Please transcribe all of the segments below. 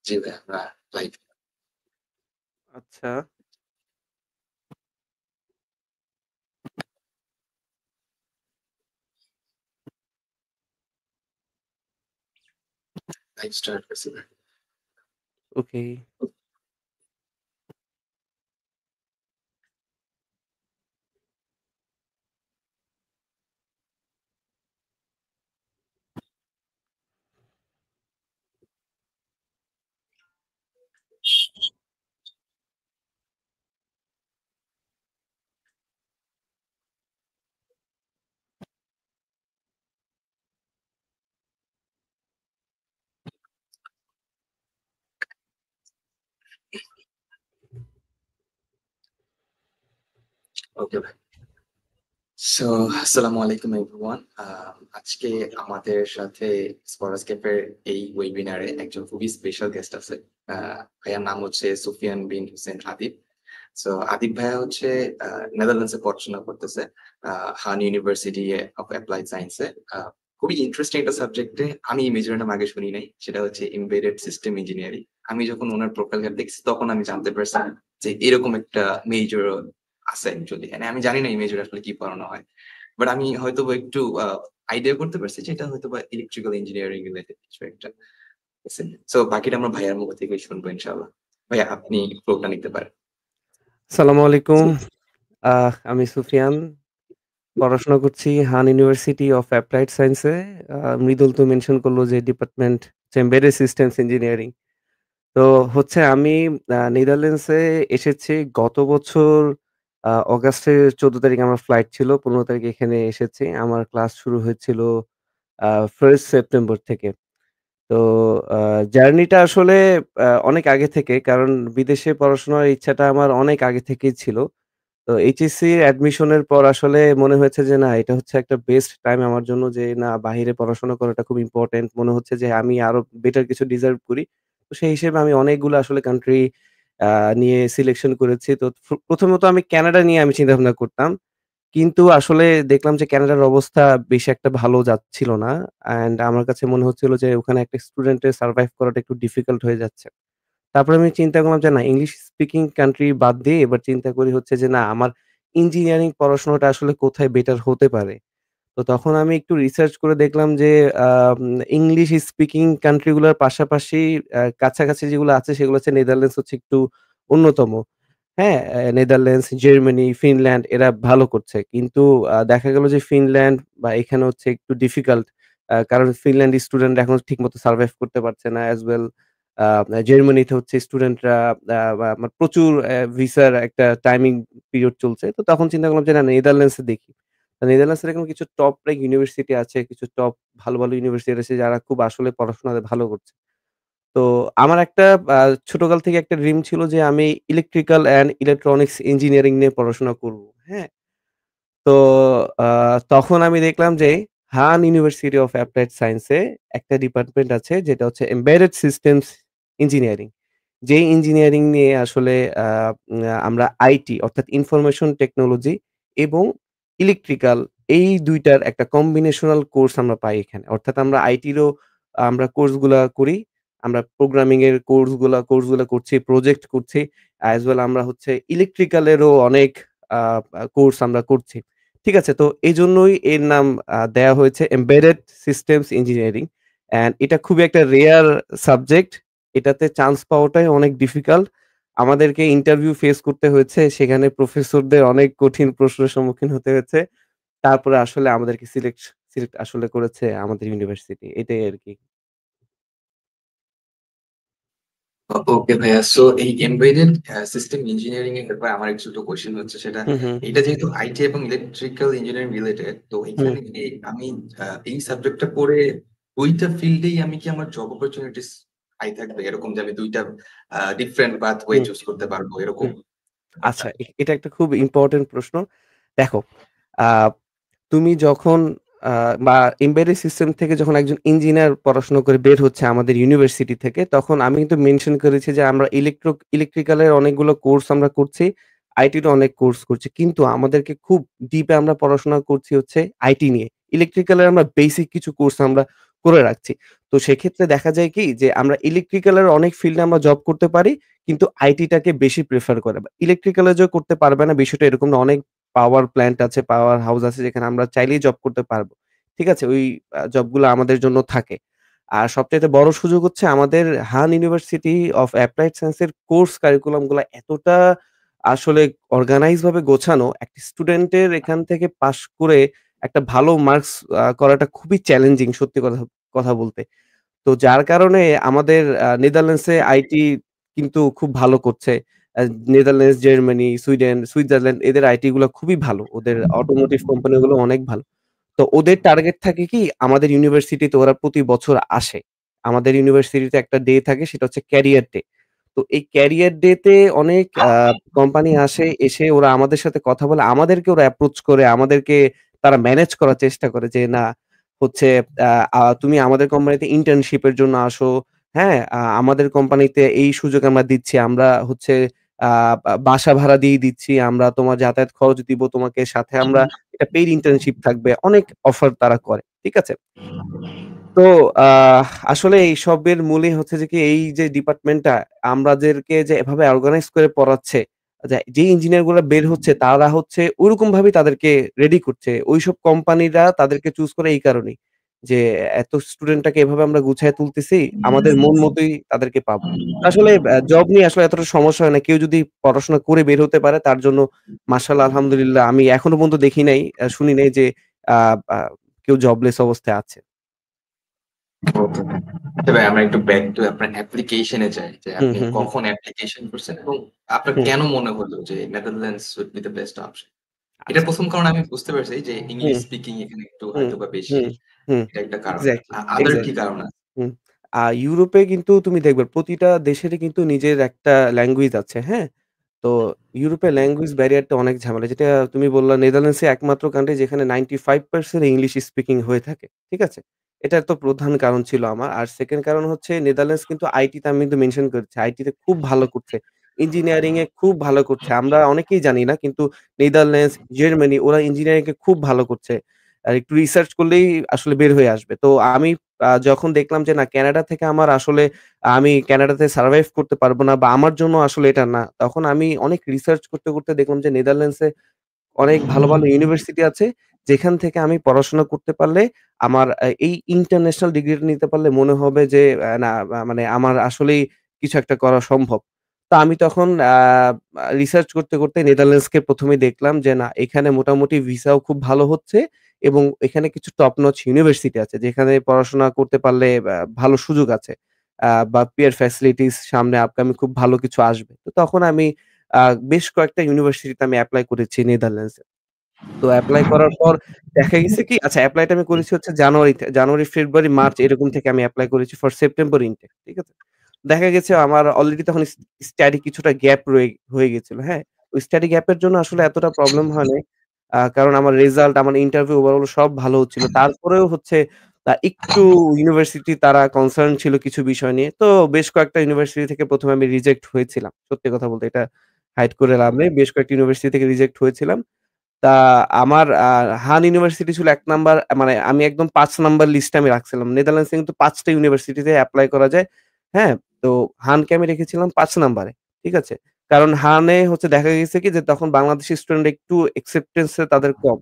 জি ভাই, আমরা লাইভ। আচ্ছা। লাইভ স্টার্ট করছি ভাই। ওকে। ওকে ভাই। সো আসসালামু আলাইকুম এভরিওয়ান। আজকে আমাদের সাথে স্কলারস্কেপের এই ওয়েবিনারে একজন খুবই স্পেশাল গেস্ট আছে। ভাইয়ার নাম হচ্ছে সুফিয়ান বিন হুসেন আদিব। সো আদিব ভাইয়া হচ্ছে নেদারল্যান্ডসে পড়াশোনা করতেছে, হান ইউনিভার্সিটি অফ অ্যাপ্লাইড সায়েন্সে। খুবই ইন্টারেস্টিং একটা সাবজেক্টে। আমি এই মেজরের নাম আগে শুনি নাই, সেটা হচ্ছে এমবেডেড সিস্টেম ইঞ্জিনিয়ারিং। আমি যখন ওনার প্রোফাইল দেখছি তখন আমি জানতে পারছি যে এরকম একটা মেজর আছে অ্যাকচুয়ালি। মানে আমি জানি না এই মেজর আসলে কি পড়ানো হয়, বাট আমি হয়তো একটু আইডিয়া করতে পারছি যে এটা হয়তো বা ইলেকট্রিক্যাল ইঞ্জিনিয়ারিং রিলেটেড কিছু একটা। সো বাকিটা আমরা ভাইয়ার মুখ থেকে শুনবো ইনশাআল্লাহ। ভাইয়া আপনি ফ্লোটা নিতে পারেন। আসসালামু আলাইকুম। আমি সুফিয়ান। পড়াশোনা করছি হান ইউনিভার্সিটি অফ অ্যাপ্লাইড সায়েন্সে। মৃদুল তো মেনশন করল যে ডিপার্টমেন্ট হচ্ছে এমবেডেড সিস্টেমস ইঞ্জিনিয়ারিং। তো হচ্ছে আমি নেদারল্যান্ডসে এসেছি গত বছর অগাস্টের ১৪ তারিখে আমার ফ্লাইট ছিল। ১৫ তারিখে এখানে এসেছি। আমার ক্লাস শুরু হয়েছিল আ 1st সেপ্টেম্বর থেকে। তো আ জার্নিটা আসলে অনেক আগে থেকে, কারণ বিদেশে পড়াশোনার ইচ্ছাটা আমার অনেক আগে থেকেই ছিল। তো এইচএসসি অ্যাডমিশনের পর আসলে মনে হয়েছে যে না, এটা হচ্ছে একটা বেস্ট টাইম আমার জন্য, যে না, বাহিরে পড়াশোনা করাটা খুব ইম্পোর্টেন্ট। মনে হচ্ছে যে আমি আরো বেটার কিছু ডিজার্ভ করি। তো সেই হিসেবে আমি অনেকগুলো আসলে কান্ট্রি আ নিয়ে সিলেকশন করেছি। তো প্রথমত আমি কানাডা নিয়ে আমি চিন্তাভাবনা করতাম। কিন্তু আসলে দেখলাম যে কানাডার অবস্থা বেশি একটা ভালো যাচ্ছিল না। অ্যান্ড আমার কাছে মনে হচ্ছিল যে ওখানে একটা স্টুডেন্টের সারভাইভ করাটা একটু ডিফিকাল্ট হয়ে যাচ্ছে। তারপরে আমি চিন্তা করলাম যে না, ইংলিশ স্পিকিং কান্ট্রি বাদ দিয়ে এবার চিন্তা করি হচ্ছে যে না, আমার ইঞ্জিনিয়ারিং পড়াশোনাটা আসলে কোথায় বেটার হতে পারে। তো তখন আমি একটু রিসার্চ করে দেখলাম যে আম ইংলিশ স্পিকিং কান্ট্রি গুলার পাশাপাশি কাছাকাছি যেগুলো আছে সেগুলো হচ্ছে নেদারল্যান্ডস হচ্ছে একটু অন্যতম। হ্যাঁ? নেদারল্যান্ডস, জার্মানি, ফিনল্যান্ড এরা ভালো করছে। কিন্তু দেখা গেল যে ফিনল্যান্ড বা এখানে হচ্ছে একটু ডিফিকাল্ট। কারণ ফিনল্যান্ড স্টুডেন্টরা এখন ঠিকমতো সারভাইভ করতে পারছে না। অ্যাজ ওয়েল জার্মানিতে হচ্ছে স্টুডেন্টরা প্রচুর ভিসার একটা টাইমিং পিরিয়ড চলছে। তো তখন চিন্তা করলাম যে না, নেদারল্যান্ডস এ দেখি। নেদারল্যান্ডস এর এরকম কিছু টপ রেক ইউনিভার্সিটি আছে, কিছু টপ ভালো, ভালো ইউনিভার্সিটি আছে যারা খুব আসলে পড়াশোনাতে ভালো করছে। তো আমার একটা আ ছোটকাল থেকে একটা ড্রিম ছিল যে আমি ইলেকট্রিক্যাল অ্যান্ড ইলেকট্রনিক্স ইঞ্জিনিয়ারিং নিয়ে পড়াশোনা করব। হ্যাঁ? তো আ তখন আমি দেখলাম যে হান ইউনিভার্সিটি অফ অ্যাপ্লাইড সায়েন্স এ একটা ডিপার্টমেন্ট আছে যেটা হচ্ছে এমবেডেড সিস্টেমস ইঞ্জিনিয়ারিং। যেই ইঞ্জিনিয়ারিং নিয়ে আসলে আ উম আমরা আইটি অর্থাৎ ইনফরমেশন টেকনোলজি এবং ইলেকট্রিক্যাল, এই ২ টার একটা কম্বিনেশনাল কোর্স আমরা পাই এখানে। অর্থাৎ আমরা আইটিরও আমরা কোর্সগুলা করি। আমরা প্রোগ্রামিং এর কোর্সগুলা করছি, প্রজেক্ট করছি। অ্যাজ ওয়েল আমরা হচ্ছে ইলেকট্রিক্যাল এরও অনেক আ আ কোর্স আমরা করছি। ঠিক আছে? তো এজন্যই এর নাম দেয়া হয়েছে এমবেডেড সিস্টেমস ইঞ্জিনিয়ারিং। অ্যান্ড এটা খুবই একটা রেয়ার সাবজেক্ট। এটাতে চান্স পাওয়াটাই অনেক ডিফিকাল্ট। আমাদেরকে ইন্টারভিউ ফেস করতে হয়েছে। সেখানে প্রফেসরদের অনেক কঠিন প্রশ্নের সম্মুখীন হতে হয়েছে। তারপরে আসলে আমাদেরকে সিলেক্ট আসলে করেছে আমাদের ইউনিভার্সিটি। এটাই আরকি। ওকে ভাইয়া। সো এই এমবেডেড সিস্টেম ইঞ্জিনিয়ারিং এর ব্যাপারে আমার একটু ছোট কোয়েশ্চেন হচ্ছে সেটা, হুম, হুম, এটা যেহেতু আইটি এবং ইলেকট্রিক্যাল ইঞ্জিনিয়ারিং রিলেটেড, তো হুম, এখানে কি আমি এই সাবজেক্টটা পড়ে দুইটা ফিল্ডেই আমি কি আমার জব অপরচুনিটিস হাই থাকবে, এরকম যে আমি দুইটা ডিফারেন্ট পাথওয়ে হুম, চুজ করতে পারবো এরকম হুম। ব্যাপারটা? আচ্ছা, এটা একটা খুব ইম্পোর্টেন্ট প্রশ্ন। দেখো, আ তুমি যখন আ বা এমবেডেড সিস্টেম থেকে যখন একজন ইঞ্জিনিয়ার পড়াশোনা করে বের হচ্ছে আমাদের ইউনিভার্সিটি থেকে, তখন আমি কিন্তু মেনশন করেছি যে আমরা ইলেকট্রিক্যাল এর অনেকগুলো কোর্স আমরা করছি, আইটিরও অনেক কোর্স করছি। কিন্তু আমাদেরকে খুব ডিপ এ আমরা পড়াশোনা করছি হচ্ছে আইটি নিয়ে। ইলেকট্রিক্যাল এর আমরা বেসিক কিছু কোর্স আমরা করে রাখছি। তো সেক্ষেত্রে দেখা যায় কি যে আমরা ইলেকট্রিক্যাল এর অনেক ফিল্ডে আমরা জব করতে পারি। কিন্তু আইটিটাকে বেশি প্রেফার করে। ইলেকট্রিক্যাল এ যে করতে পারবে না বিষয়টা এরকম না। অনেক পাওয়ার প্ল্যান্ট আছে, পাওয়ার হাউস আছে যেখানে আমরা চাইলেই জব করতে পারব। ঠিক আছে? ওই জবগুলো আমাদের জন্য থাকে। আর সবচাইতে বড় সুযোগ হচ্ছে আমাদের হান ইউনিভার্সিটি অফ অ্যাপ্লাইড সায়েন্স এর কোর্স কারিকুলাম গুলা এতটা আসলে অর্গানাইজ ভাবে গোছানো, একটা স্টুডেন্টের এখান থেকে পাস করে একটা ভালো মার্কস করাটা খুবই চ্যালেঞ্জিং সত্যি কথা কথা বলতে। তো যার কারণে আমাদের নেদারল্যান্ডসে আইটি কিন্তু খুব ভালো করছে। আ নেদারল্যান্ডস, জার্মানি, সুইডেন, সুইজারল্যান্ড এদের আইটি গুলা খুবই ভালো। ওদের অটোমোটিভ কোম্পানি গুলো অনেক ভালো। তো ওদের টার্গেট থাকে কি আমাদের ইউনিভার্সিটিতে ওরা প্রতি বছর আসে। আমাদের ইউনিভার্সিটিতে একটা ডে থাকে সেটা হচ্ছে ক্যারিয়ার ডে। তো এই ক্যারিয়ার ডে তে অনেক কোম্পানি আসে, এসে ওরা আমাদের সাথে কথা বলে, আমাদেরকে ওরা অ্যাপ্রোচ করে, আমাদেরকে তারা ম্যানেজ করার চেষ্টা করে যে না হচ্ছে আ আ তুমি আমাদের কোম্পানিতে ইন্টার্নশিপ এর জন্য আসো। হ্যাঁ? আমাদের কোম্পানিতে এই সুযোগ আমরা দিচ্ছি। আমরা হচ্ছে আ বাসা ভাড়া দিয়ে দিচ্ছি। আমরা তোমার যাতায়াত খরচ দিব তোমাকে। সাথে আমরা এটা পেইড ইন্টার্নশিপ থাকবে। অনেক অফার তারা করে। ঠিক আছে? তো আসলে এইসবের মূলেই হচ্ছে যে কি এই যে ডিপার্টমেন্টটা আমাদেরকে যে এভাবে অর্গানাইজ করে পড়াচ্ছে, যে ইঞ্জিনিয়ার গুলা বের হচ্ছে তারা হচ্ছে ঐরকম ভাবেই তাদেরকে রেডি করছে। ঐসব কোম্পানিরা তাদেরকে চুজ করে এই কারণেই। যে এত স্টুডেন্টটাকে এভাবে আমরা গুছায় তুলতেছি, আমাদের মন মতোই তাদেরকে পাবো। আসলে জব নিয়ে আসলে এতটা সমস্যা হয় না। কেউ যদি পড়াশোনা করে বের হতে পারে তার জন্য মাশাআল্লাহ আলহামদুলিল্লাহ আমি এখনো পর্যন্ত দেখি নাই, শুনি নাই যে আ আ কেউ জবলেস অবস্থায় আছে। ওকে। তবে আমরা একটু ব্যাক টু আপনার অ্যাপ্লিকেশন এ যাই। যে হুম, আপনি হুম, হুম, কখন অ্যাপ্লিকেশন করছেন এবং আপনার হুম। কেন মনে হলো যে Netherlands will be the best option? এটার আচ্ছা। ১ম কারণ আমি বুঝতে পারছি যে ইংলিশ হুম, স্পিকিং এখানে একটু হুম, হয়তোবা বেশি। হুম, হুম। এটা একটা কারণ। এক্সাক্টলি, আদার কি এক্সাক্টলি। কারণ আছে? হুম। ইউরোপে কিন্তু তুমি দেখবে প্রতিটা দেশেরই কিন্তু নিজের একটা ল্যাঙ্গুয়েজ আছে, হ্যাঁ? তো ইউরোপের ল্যাঙ্গুয়েজ ব্যারিয়ারটা অনেক ঝামেলা। যেটা তুমি বললা নেদারল্যান্ডসে একমাত্র কান্ট্রি যেখানে 95% ইংলিশ স্পিকিং হয়ে থাকে। ঠিক আছে? এটা তো প্রধান কারণ ছিল আমার। আর 2nd কারণ হচ্ছে নেদারল্যান্ডস কিন্তু আইটিতে আমি কিন্তু মেনশন করেছি। আইটিতে খুব ভালো করছে। ইঞ্জিনিয়ারিং এ খুব ভালো করছে। আমরা অনেকেই জানি না কিন্তু নেদারল্যান্ডস, জার্মানি ওরা ইঞ্জিনিয়ারিং এ খুব ভালো করছে। আর একটু রিসার্চ করলেই আসলে বের হয়ে আসবে। তো আমি যখন দেখলাম যে না ক্যানাডা থেকে আমার আসলে আমি ক্যানাডাতে সারভাইভ করতে পারব না বা আমার জন্য আসলে এটা না। তখন আমি অনেক রিসার্চ করতে, করতে দেখলাম যে নেদারল্যান্ডসে অনেক ভালো, ভালো ইউনিভার্সিটি আছে। যেখান থেকে আমি পড়াশোনা করতে পারলে আমার এই ইন্টারন্যাশনাল ডিগ্রিটা নিতে পারলে মনে হবে যে না মানে আমার আসলেই কিছু একটা করা সম্ভব। তো আমি তখন রিসার্চ করতে, করতে নেদারল্যান্ডসকে ১ম এই দেখলাম যে না এখানে মোটামুটি ভিসাও খুব ভালো হচ্ছে এবং এখানে কিছু টপ নচ ইউনিভার্সিটি আছে যেখানে পড়াশোনা করতে পারলে ভালো সুযোগ আছে। বা পিয়ার ফ্যাসিলিটিস সামনে আপকামিং খুব ভালো কিছু আসবে। তো তখন আমি আ বেশ কয়েকটা ইউনিভার্সিটিতে আমি এপ্লাই করেছি নেদারল্যান্ডসে। তো এপ্লাই করার পর দেখা গেছে কি আচ্ছা এপ্লাইটা আমি করেছি হচ্ছে জানুয়ারিতে। জানুয়ারি, ফেব্রুয়ারি, মার্চ এরকম থেকে আমি এপ্লাই করেছি ফর সেপ্টেম্বর ইনটেক। ঠিক আছে? দেখা গেছে আমার অলরেডি তখন স্টাডি কিছুটা গ্যাপ হয়ে গেছিল। হ্যাঁ? ওই স্টাডি গ্যাপের জন্য আসলে এতটা প্রবলেম হয় নাই। কারণ আমার রেজাল্ট, আমার ইন্টারভিউ ওভারঅল সব ভালো হচ্ছিল। তারপরেও হচ্ছে একটু ইউনিভার্সিটি তারা কনসার্ন ছিল কিছু বিষয় নিয়ে। তো বেশ কয়েকটা ইউনিভার্সিটি থেকে ১ম এ আমি রিজেক্ট হয়েছিলাম। সত্যি কথা বলতে এটা হাইড করে লাভ নেই। বেশ কয়েকটা ইউনিভার্সিটি থেকে রিজেক্ট হয়েছিলাম। তা আমার হান ইউনিভার্সিটি ছিল ১ নাম্বার মানে আমি একদম ৫ নাম্বার লিস্টে আমি রাখছিলাম। নেদারল্যান্ডসে কিন্তু ৫ টা ইউনিভার্সিটিতে এপ্লাই করা যায়। হ্যাঁ? তো হানকে আমি রেখেছিলাম ৫ নাম্বারে। ঠিক আছে? কারণ হানে হচ্ছে দেখা গেছে কি যে তখন বাংলাদেশি স্টুডেন্ট একটু অ্যাকসেপ্টেন্স এ তাদের কম।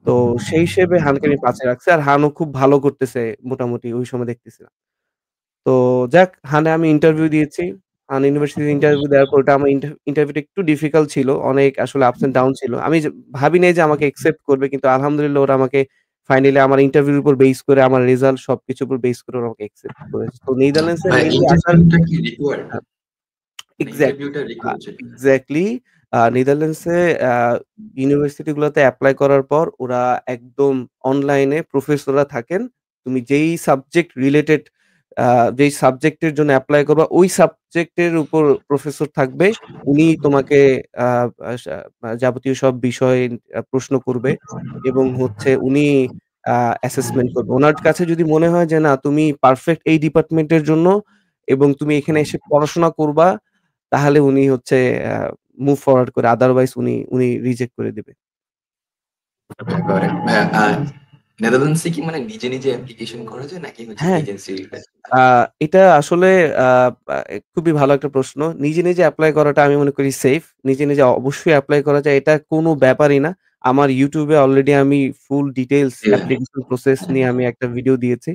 তো সেই হিসেবে হানকে আমি ৫ এ রাখছি। আর হানও খুব ভালো করতেছে মোটামুটি ওই সময় দেখতেছিলাম। তো যাক হানে আমি ইন্টারভিউ দিয়েছি। হান ইউনিভার্সিটিতে ইন্টারভিউ দেওয়ার পর ওটা আমার ইন্টারভিউটা একটু ডিফিকাল্ট ছিল। অনেক আসলে আপস অ্যান্ড ডাউন ছিল। আমি ভাবি নাই যে আমাকে অ্যাকসেপ্ট করবে। কিন্তু আলহামদুলিল্লাহ ওরা আমাকে ফাইনালি আমার ইন্টারভিউর উপর বেস করে আমার রেজাল্ট সবকিছুর উপর বেস করে ওরা আমাকে অ্যাকসেপ্ট করেছে। তো নেদারল্যান্ডস এ মেইনলি আসার ইন্টারভিউটা কি রিকোয়ার্ড? আ মানে এক্সাক্ট ইন্টারভিউটা রিকোয়ার্ড ছিল? এক্সাক্টলি নেদারল্যান্ডসে আ ইউনিভার্সিটি গুলাতে এপ্লাই করার পর ওরা একদম অনলাইনে প্রফেসররা থাকেন। তুমি যেই সাবজেক্ট রিলেটেড আ যেই সাবজেক্টের জন্য এপ্লাই করবা ওই সাবজেক্টের উপর প্রফেসর থাকবে। উনি তোমাকে আ আ সা যাবতীয় সব বিষয় প্রশ্ন করবে এবং হচ্ছে উনি অ্যাসেসমেন্ট করবে। উনার কাছে যদি মনে হয় যে না তুমি পারফেক্ট এই ডিপার্টমেন্টের জন্য এবং তুমি এখানে এসে পড়াশোনা করবা তাহলে উনি হচ্ছে আ মুভ ফরওয়ার্ড করে। আদারওয়াইজ উনি রিজেক্ট করে দিবে। ওকে, গট ইট। নেদারল্যান্ডসে কি মানে নিজে, নিজে অ্যাপ্লিকেশন করা যায় নাকি হচ্ছে হ্যাঁ। এজেন্সির কাছে আ থাকে? এটা আসলে আ আ খুবই ভালো একটা প্রশ্ন। নিজে, নিজে এপ্লাই করাটা আমি মনে করি সেফ। নিজে, নিজে অবশ্যই এপ্লাই করা যায়। এটা কোনো ব্যাপারই না। আমার YouTube এ অলরেডি আমি ফুল ডিটেইলস জি ভাই। অ্যাপ্লিকেশন প্রসেস নিয়ে আমি একটা ভিডিও দিয়েছি।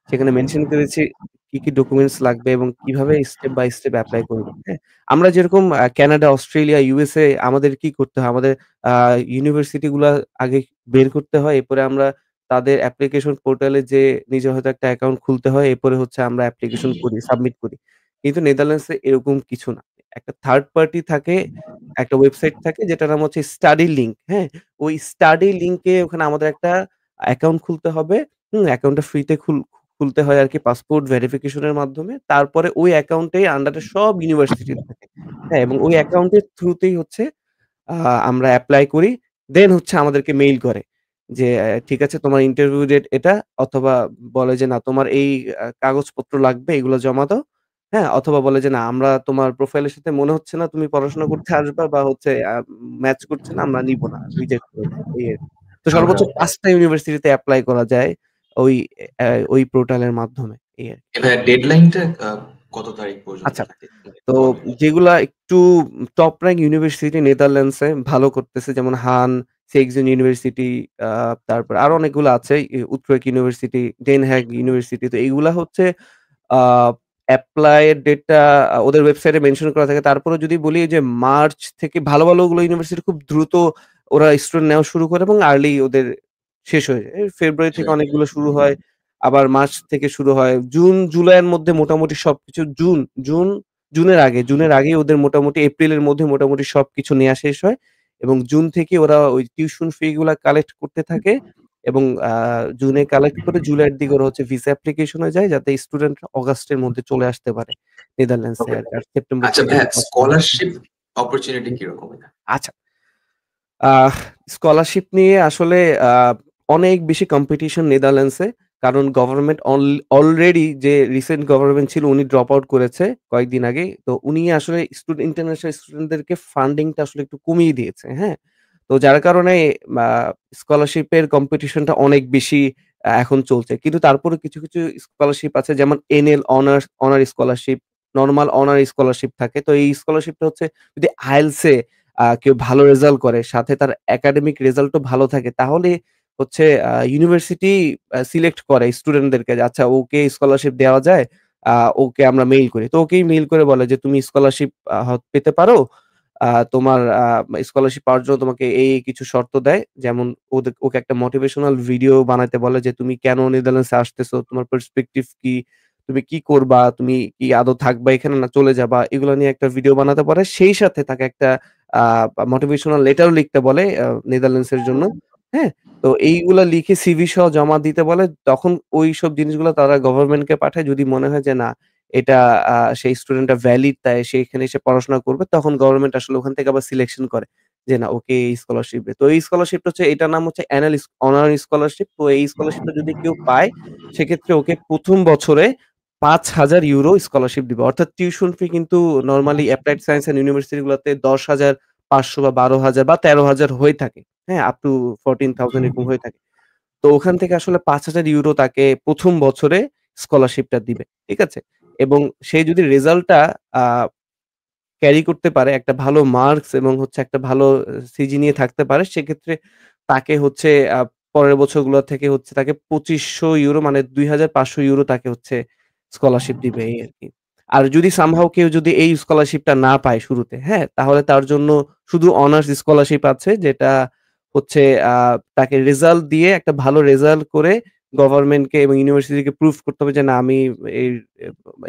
সেখানে মেনশন করেছি কি, কি ডকুমেন্টস লাগবে এবং কিভাবে স্টেপ বাই স্টেপ এপ্লাই করবেন। হ্যাঁ? আমরা যেরকম কানাডা, অস্ট্রেলিয়া, USA আমাদের কি করতে হয়? আমাদের আ ইউনিভার্সিটি গুলা আগে বের করতে হয়। এরপরে আমরা তাদের অ্যাপ্লিকেশন পোর্টালে যেয়ে নিজে হয়তো একটা অ্যাকাউন্ট খুলতে হয়। এরপরে হচ্ছে আমরা অ্যাপ্লিকেশন করি, সাবমিট করি। কিন্তু নেদারল্যান্ডসে এরকম কিছু না। একটা থার্ড পার্টি থাকে, একটা ওয়েবসাইট থাকে যেটার নাম হচ্ছে স্টাডি লিংক, হ্যাঁ? ওই স্টাডি লিংকে ওখানে আমাদের একটা অ্যাকাউন্ট খুলতে হবে। অ্যাকাউন্টটা ফ্রিতে খুলতে হয় আরকি পাসপোর্ট ভেরিফিকেশন এর মাধ্যমে। তারপরে ওই অ্যাকাউন্টেই আন্ডারে সব ইউনিভার্সিটি থাকে। হ্যাঁ? এবং ওই অ্যাকাউন্টের থ্রুতেই হচ্ছে আ আমরা এপ্লাই করি। দেন হচ্ছে আমাদেরকে মেইল করে যে, ঠিক আছে তোমার ইন্টারভিউ ডেট এটা অথবা বলে যে, না তোমার এই কাগজপত্র লাগবে এগুলো জমা দাও। হ্যাঁ? অথবা বলে যে, না আমরা তোমার প্রোফাইলের সাথে মনে হচ্ছে না তুমি পড়াশোনা করতে আসবা বা হচ্ছে ম্যাচ করছে না আমরা নিব না। রিজেক্ট করে দেয়। এই আরকি। তো ওকে, সর্বোচ্চ ওকে। ৫ টা ইউনিভার্সিটিতে এপ্লাই করা যায় ওই ওই পোর্টালের মাধ্যমে। এই আরকি। এবার ডেডলাইনটা কত তারিখ পর্যন্ত আচ্ছা। থাকে? মানে তো গভর্নমেন্ট যেগুলা একটু টপ র‍্যাংক ইউনিভার্সিটি নেদারল্যান্ডসে ভালো করতেছে যেমন হান, সেক্সন ইউনিভার্সিটি আ তারপর আরো অনেকগুলো আছে। উট্রেক ইউনিভার্সিটি, ডেন হ্যাগ ইউনিভার্সিটি। তো এইগুলা হচ্ছে আ এপ্লাই এর ডেটটা ওদের ওয়েবসাইটে মেনশন করা থাকে। তারপরেও যদি বলি যে মার্চ থেকে ভালো, ভালো ওগুলো ইউনিভার্সিটি খুব দ্রুত ওরা স্টুডেন্ট নেওয়া শুরু করে এবং আর্লি ওদের শেষ হয়ে যায়। ফেব্রুয়ারি থেকে অনেকগুলো শুরু হয়। আবার মার্চ থেকে শুরু হয়। জুন, জুলাইয়ের মধ্যে মোটামুটি সবকিছু জুন জুনের আগেই ওদের মোটামুটি এপ্রিলের মধ্যে মোটামুটি সবকিছু নেয়া শেষ হয় এবং জুন থেকে ওরা ওই টিউশন ফি গুলা কালেক্ট করতে থাকে এবং জুনে কালেক্ট করে জুলাইয়ের দিকে ওরা হচ্ছে ভিসা অ্যাপ্লিকেশন এ যায় যাতে স্টুডেন্টরা অগাস্টের মধ্যে চলে আসতে পারে নেদারল্যান্ডসে ওকে। আরকি। আর সেপ্টেম্বর আচ্ছা থেকে ভাইয়া নির্বাচন। স্কলারশিপ অপরচুনিটি কিরকম এটা? আচ্ছা। আহ স্কলারশিপ নিয়ে আসলে আ অনেক বেশি কম্পিটিশন নেদারল্যান্ডসে। কারণ গভর্নমেন্ট অলরেডি যে রিসেন্ট গভর্নমেন্ট ছিল উনি ড্রপ আউট করেছে কয়েকদিন আগেই। তো উনি আসলে ইন্টারন্যাশনাল স্টুডেন্টদেরকে ফান্ডিংটা আসলে একটু কমিয়ে দিয়েছে, হ্যাঁ? তো যার কারণে আ স্কলারশিপের কম্পিটিশনটা অনেক বেশি এখন চলছে। কিন্তু তারপরেও কিছু, কিছু স্কলারশিপ আছে যেমন NL honour scholarship, normal honour scholarship থাকে। তো এই স্কলারশিপটা হচ্ছে যদি আইএলটিএস এ কেউ ভালো রেজাল্ট করে, সাথে তার একাডেমিক রেজাল্টও ভালো থাকে, তাহলে হচ্ছে ইউনিভার্সিটি সিলেক্ট করে স্টুডেন্টদেরকে যে আচ্ছা ওকে স্কলারশিপ দেওয়া যায়। আ ওকে আমরা মেইল করি। তো ওকেই মেইল করে বলে যে তুমি স্কলারশিপ পেতে পারো। তোমার স্কলারশিপ পাওয়ার জন্য তোমাকে এই কিছু শর্ত দেয়। যেমন ওকে একটা মোটিভেশনাল ভিডিও বানাইতে বলে যে তুমি কেন নেদারল্যান্ডসে আসতেছো? তোমার পার্সপেক্টিভ কি? তুমি কি করবা? তুমি কি আদৌ থাকবা এখানে না চলে যাবা? এগুলো নিয়ে একটা ভিডিও বানাতে পারে। সেই সাথে তাকে একটা আ মোটিভেশনাল লেটারও লিখতে বলে নেদারল্যান্ডস এর জন্য। হ্যাঁ? তো এইগুলা লিখে সিভি সহ জমা দিতে বলে। তখন ওইসব জিনিসগুলো তারা গভর্নমেন্টকে পাঠায়। যদি মনে হয় যে না এটা সেই স্টুডেন্টটা ভ্যালিড তাই সে এখানে এসে পড়াশোনা করবে। তখন গভর্নমেন্ট আসলে ওখান থেকে আবার সিলেকশন করে। যে না ওকে এই স্কলারশিপ তো এই স্কলারশিপটা হচ্ছে এটার নাম হচ্ছে অনার স্কলারশিপ। তো এই স্কলারশিপটা যদি কেউ পায় সেক্ষেত্রে ওকে ১ম বছরে ৳৫,০০০ স্কলারশিপ দিবে। অর্থাৎ টিউশন ফি কিন্তু normally applied science and university গুলাতে ১০,৫০০ বা ১২,০০০ বা ১৩,০০০ হয়ে থাকে। হ্যাঁ? আপ টু 14,০০০ এরকম হয়ে থাকে। তো ওখান থেকে আসলে ৳৫,০০০ তাকে ১ম বছরে স্কলারশিপটা দিবে। ঠিক আছে? এবং সে যদি রেজাল্টটা আ ক্যারি করতে পারে, একটা ভালো মার্কস এবং হচ্ছে একটা ভালো সিজি নিয়ে থাকতে পারে, সেক্ষেত্রে তাকে হচ্ছে পরের বছরগুলো থেকে হচ্ছে তাকে €২৫০০ মানে ৳২,৫০০ তাকে হচ্ছে স্কলারশিপ দিবে এই আরকি। আর যদি সামহাউ কেউ যদি এই স্কলারশিপটা না পায় শুরুতে, হ্যাঁ? তাহলে তার জন্য শুধু অনার্স স্কলারশিপ আছে যেটা হচ্ছে আ তাকে রেজাল্ট দিয়ে একটা ভালো রেজাল্ট করে গভর্নমেন্টকে এবং ইউনিভার্সিটিকে প্রুভ করতে হবে যে না আমি এই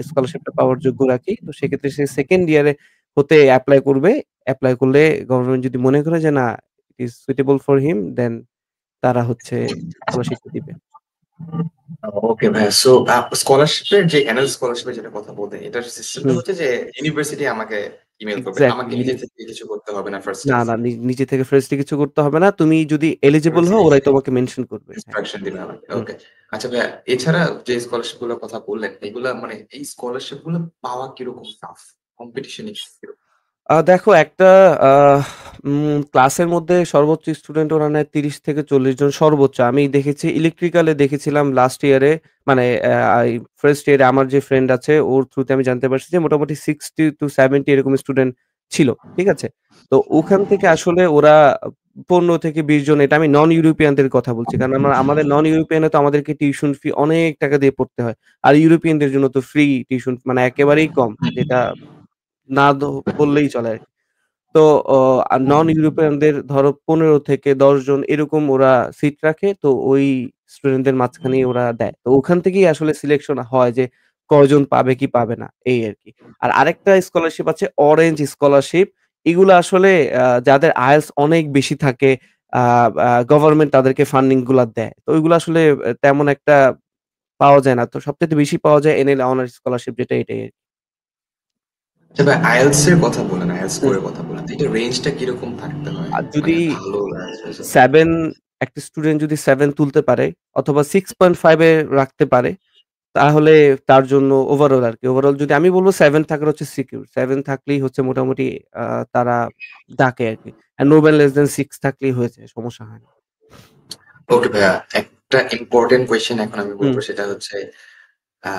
স্কলারশিপটা পাওয়ার যোগ্য রাখি। তো সেক্ষেত্রে সে 2nd ইয়ারে হতে এপ্লাই করবে। এপ্লাই করলে গভর্নমেন্ট যদি মনে করে যে না ইট ইস সুইটেবল ফর হিম দেন তারা হচ্ছে স্কলারশিপটা দিবে। ওকে ভাইয়া। সো স্কলারশিপের যে অ্যানুয়াল স্কলারশিপের যেটা কথা বলতেন, এটার সিস্টেমটা হুম, হচ্ছে যে ইউনিভার্সিটি আমাকে ইমেইল করবে। আমাকে এক্সাক্টলি নিজে থেকে কিছু করতে হবে না ফার্স্ট এ। না, নিজে থেকে ফার্স্টলি কিছু করতে হবে না। তুমি যদি এলিজিবল হও ইউনিভার্সিটি ওরাই তোমাকে মেনশন করবে। হ্যাঁ। ইনস্ট্রাকশন দিবে আমাকে। হুম। ওকে। আচ্ছা ভাইয়া, এছাড়া যে স্কলারশিপ গুলোর কথা বললেন, এগুলা মানে এই স্কলারশিপ গুলো পাওয়া কিরকম টাফ? কম্পিটিশন কিরকম? দেখো একটা আহ ক্লাসের মধ্যে সর্বোচ্চ স্টুডেন্ট ওরা নেয় ৩০ থেকে ৪০ জন সর্বোচ্চ। আমি দেখেছি ইলেকট্রিক্যালে দেখেছিলাম লাস্ট ইয়ারে মানে ফার্স্ট ইয়ারে আমার যে ফ্রেন্ড আছে ওর থ্রুতে আমি জানতে পারছি যে মোটামুটি 60 to 70 এরকম স্টুডেন্ট ছিল। ঠিক আছে? তো ওখান থেকে আসলে ওরা ১৫ থেকে ২০ জন এটা আমি নন ইউরোপিয়ানদের কথা বলছি। কারণ আমাদের নন ইউরোপিয়ানে তো আমাদেরকে টিউশন ফি অনেক টাকা দিয়ে পড়তে হয়। আর ইউরোপিয়ানদের জন্য তো ফ্রি টিউশন মানে একেবারেই কম। যেটা না বললেই চলে আরকি। তো অ নন ইউরোপিয়ানদের ধরো ১৫ থেকে ১০ জন এরকম ওরা সিট রাখে। তো ওই স্টুডেন্টদের মাঝখানেই ওরা দেয়। তো ওখান থেকেই আসলে সিলেকশন হয় যে কয়জন পাবে কি পাবে না এই আরকি। আর আরেকটা স্কলারশিপ আছে অরেঞ্জ স্কলারশিপ। এগুলা আসলে যাদের IELTS অনেক বেশি থাকে আ আ গভর্নমেন্ট তাদেরকে ফান্ডিং গুলা দেয়। তো ওইগুলো আসলে তেমন একটা পাওয়া যায় না। তো সবচাইতে বেশি পাওয়া যায় NL অনার্স স্কলারশিপ যেটা এটাই আরকি। তবে আইএলটিএস এর কথা বলেন, আইএলটিএস হুম। স্কোরের কথা বলেন। তো এটা রেঞ্জটা কিরকম থাকতে হয়? আর মানে যদি ভালো IELTS 7 একটা স্টুডেন্ট যদি 7 তুলতে পারে অথবা 6.5 এ রাখতে পারে, তাহলে তার জন্য ওভারঅল আরকি। ওভারঅল যদি আমি বলব 7 থাকাটা হচ্ছে সিকিউর। 7 থাকলেই হচ্ছে মোটামুটি আ তারা ডাকে আরকি। আর নো ব্যান লেস দ্যান 6 থাকলেই হয়েছে, সমস্যা হয় না। ওকে ভাইয়া, একটা ইম্পোর্টেন্ট কোয়েশ্চেন এখন আমি হুম, বলবো সেটা হচ্ছে আ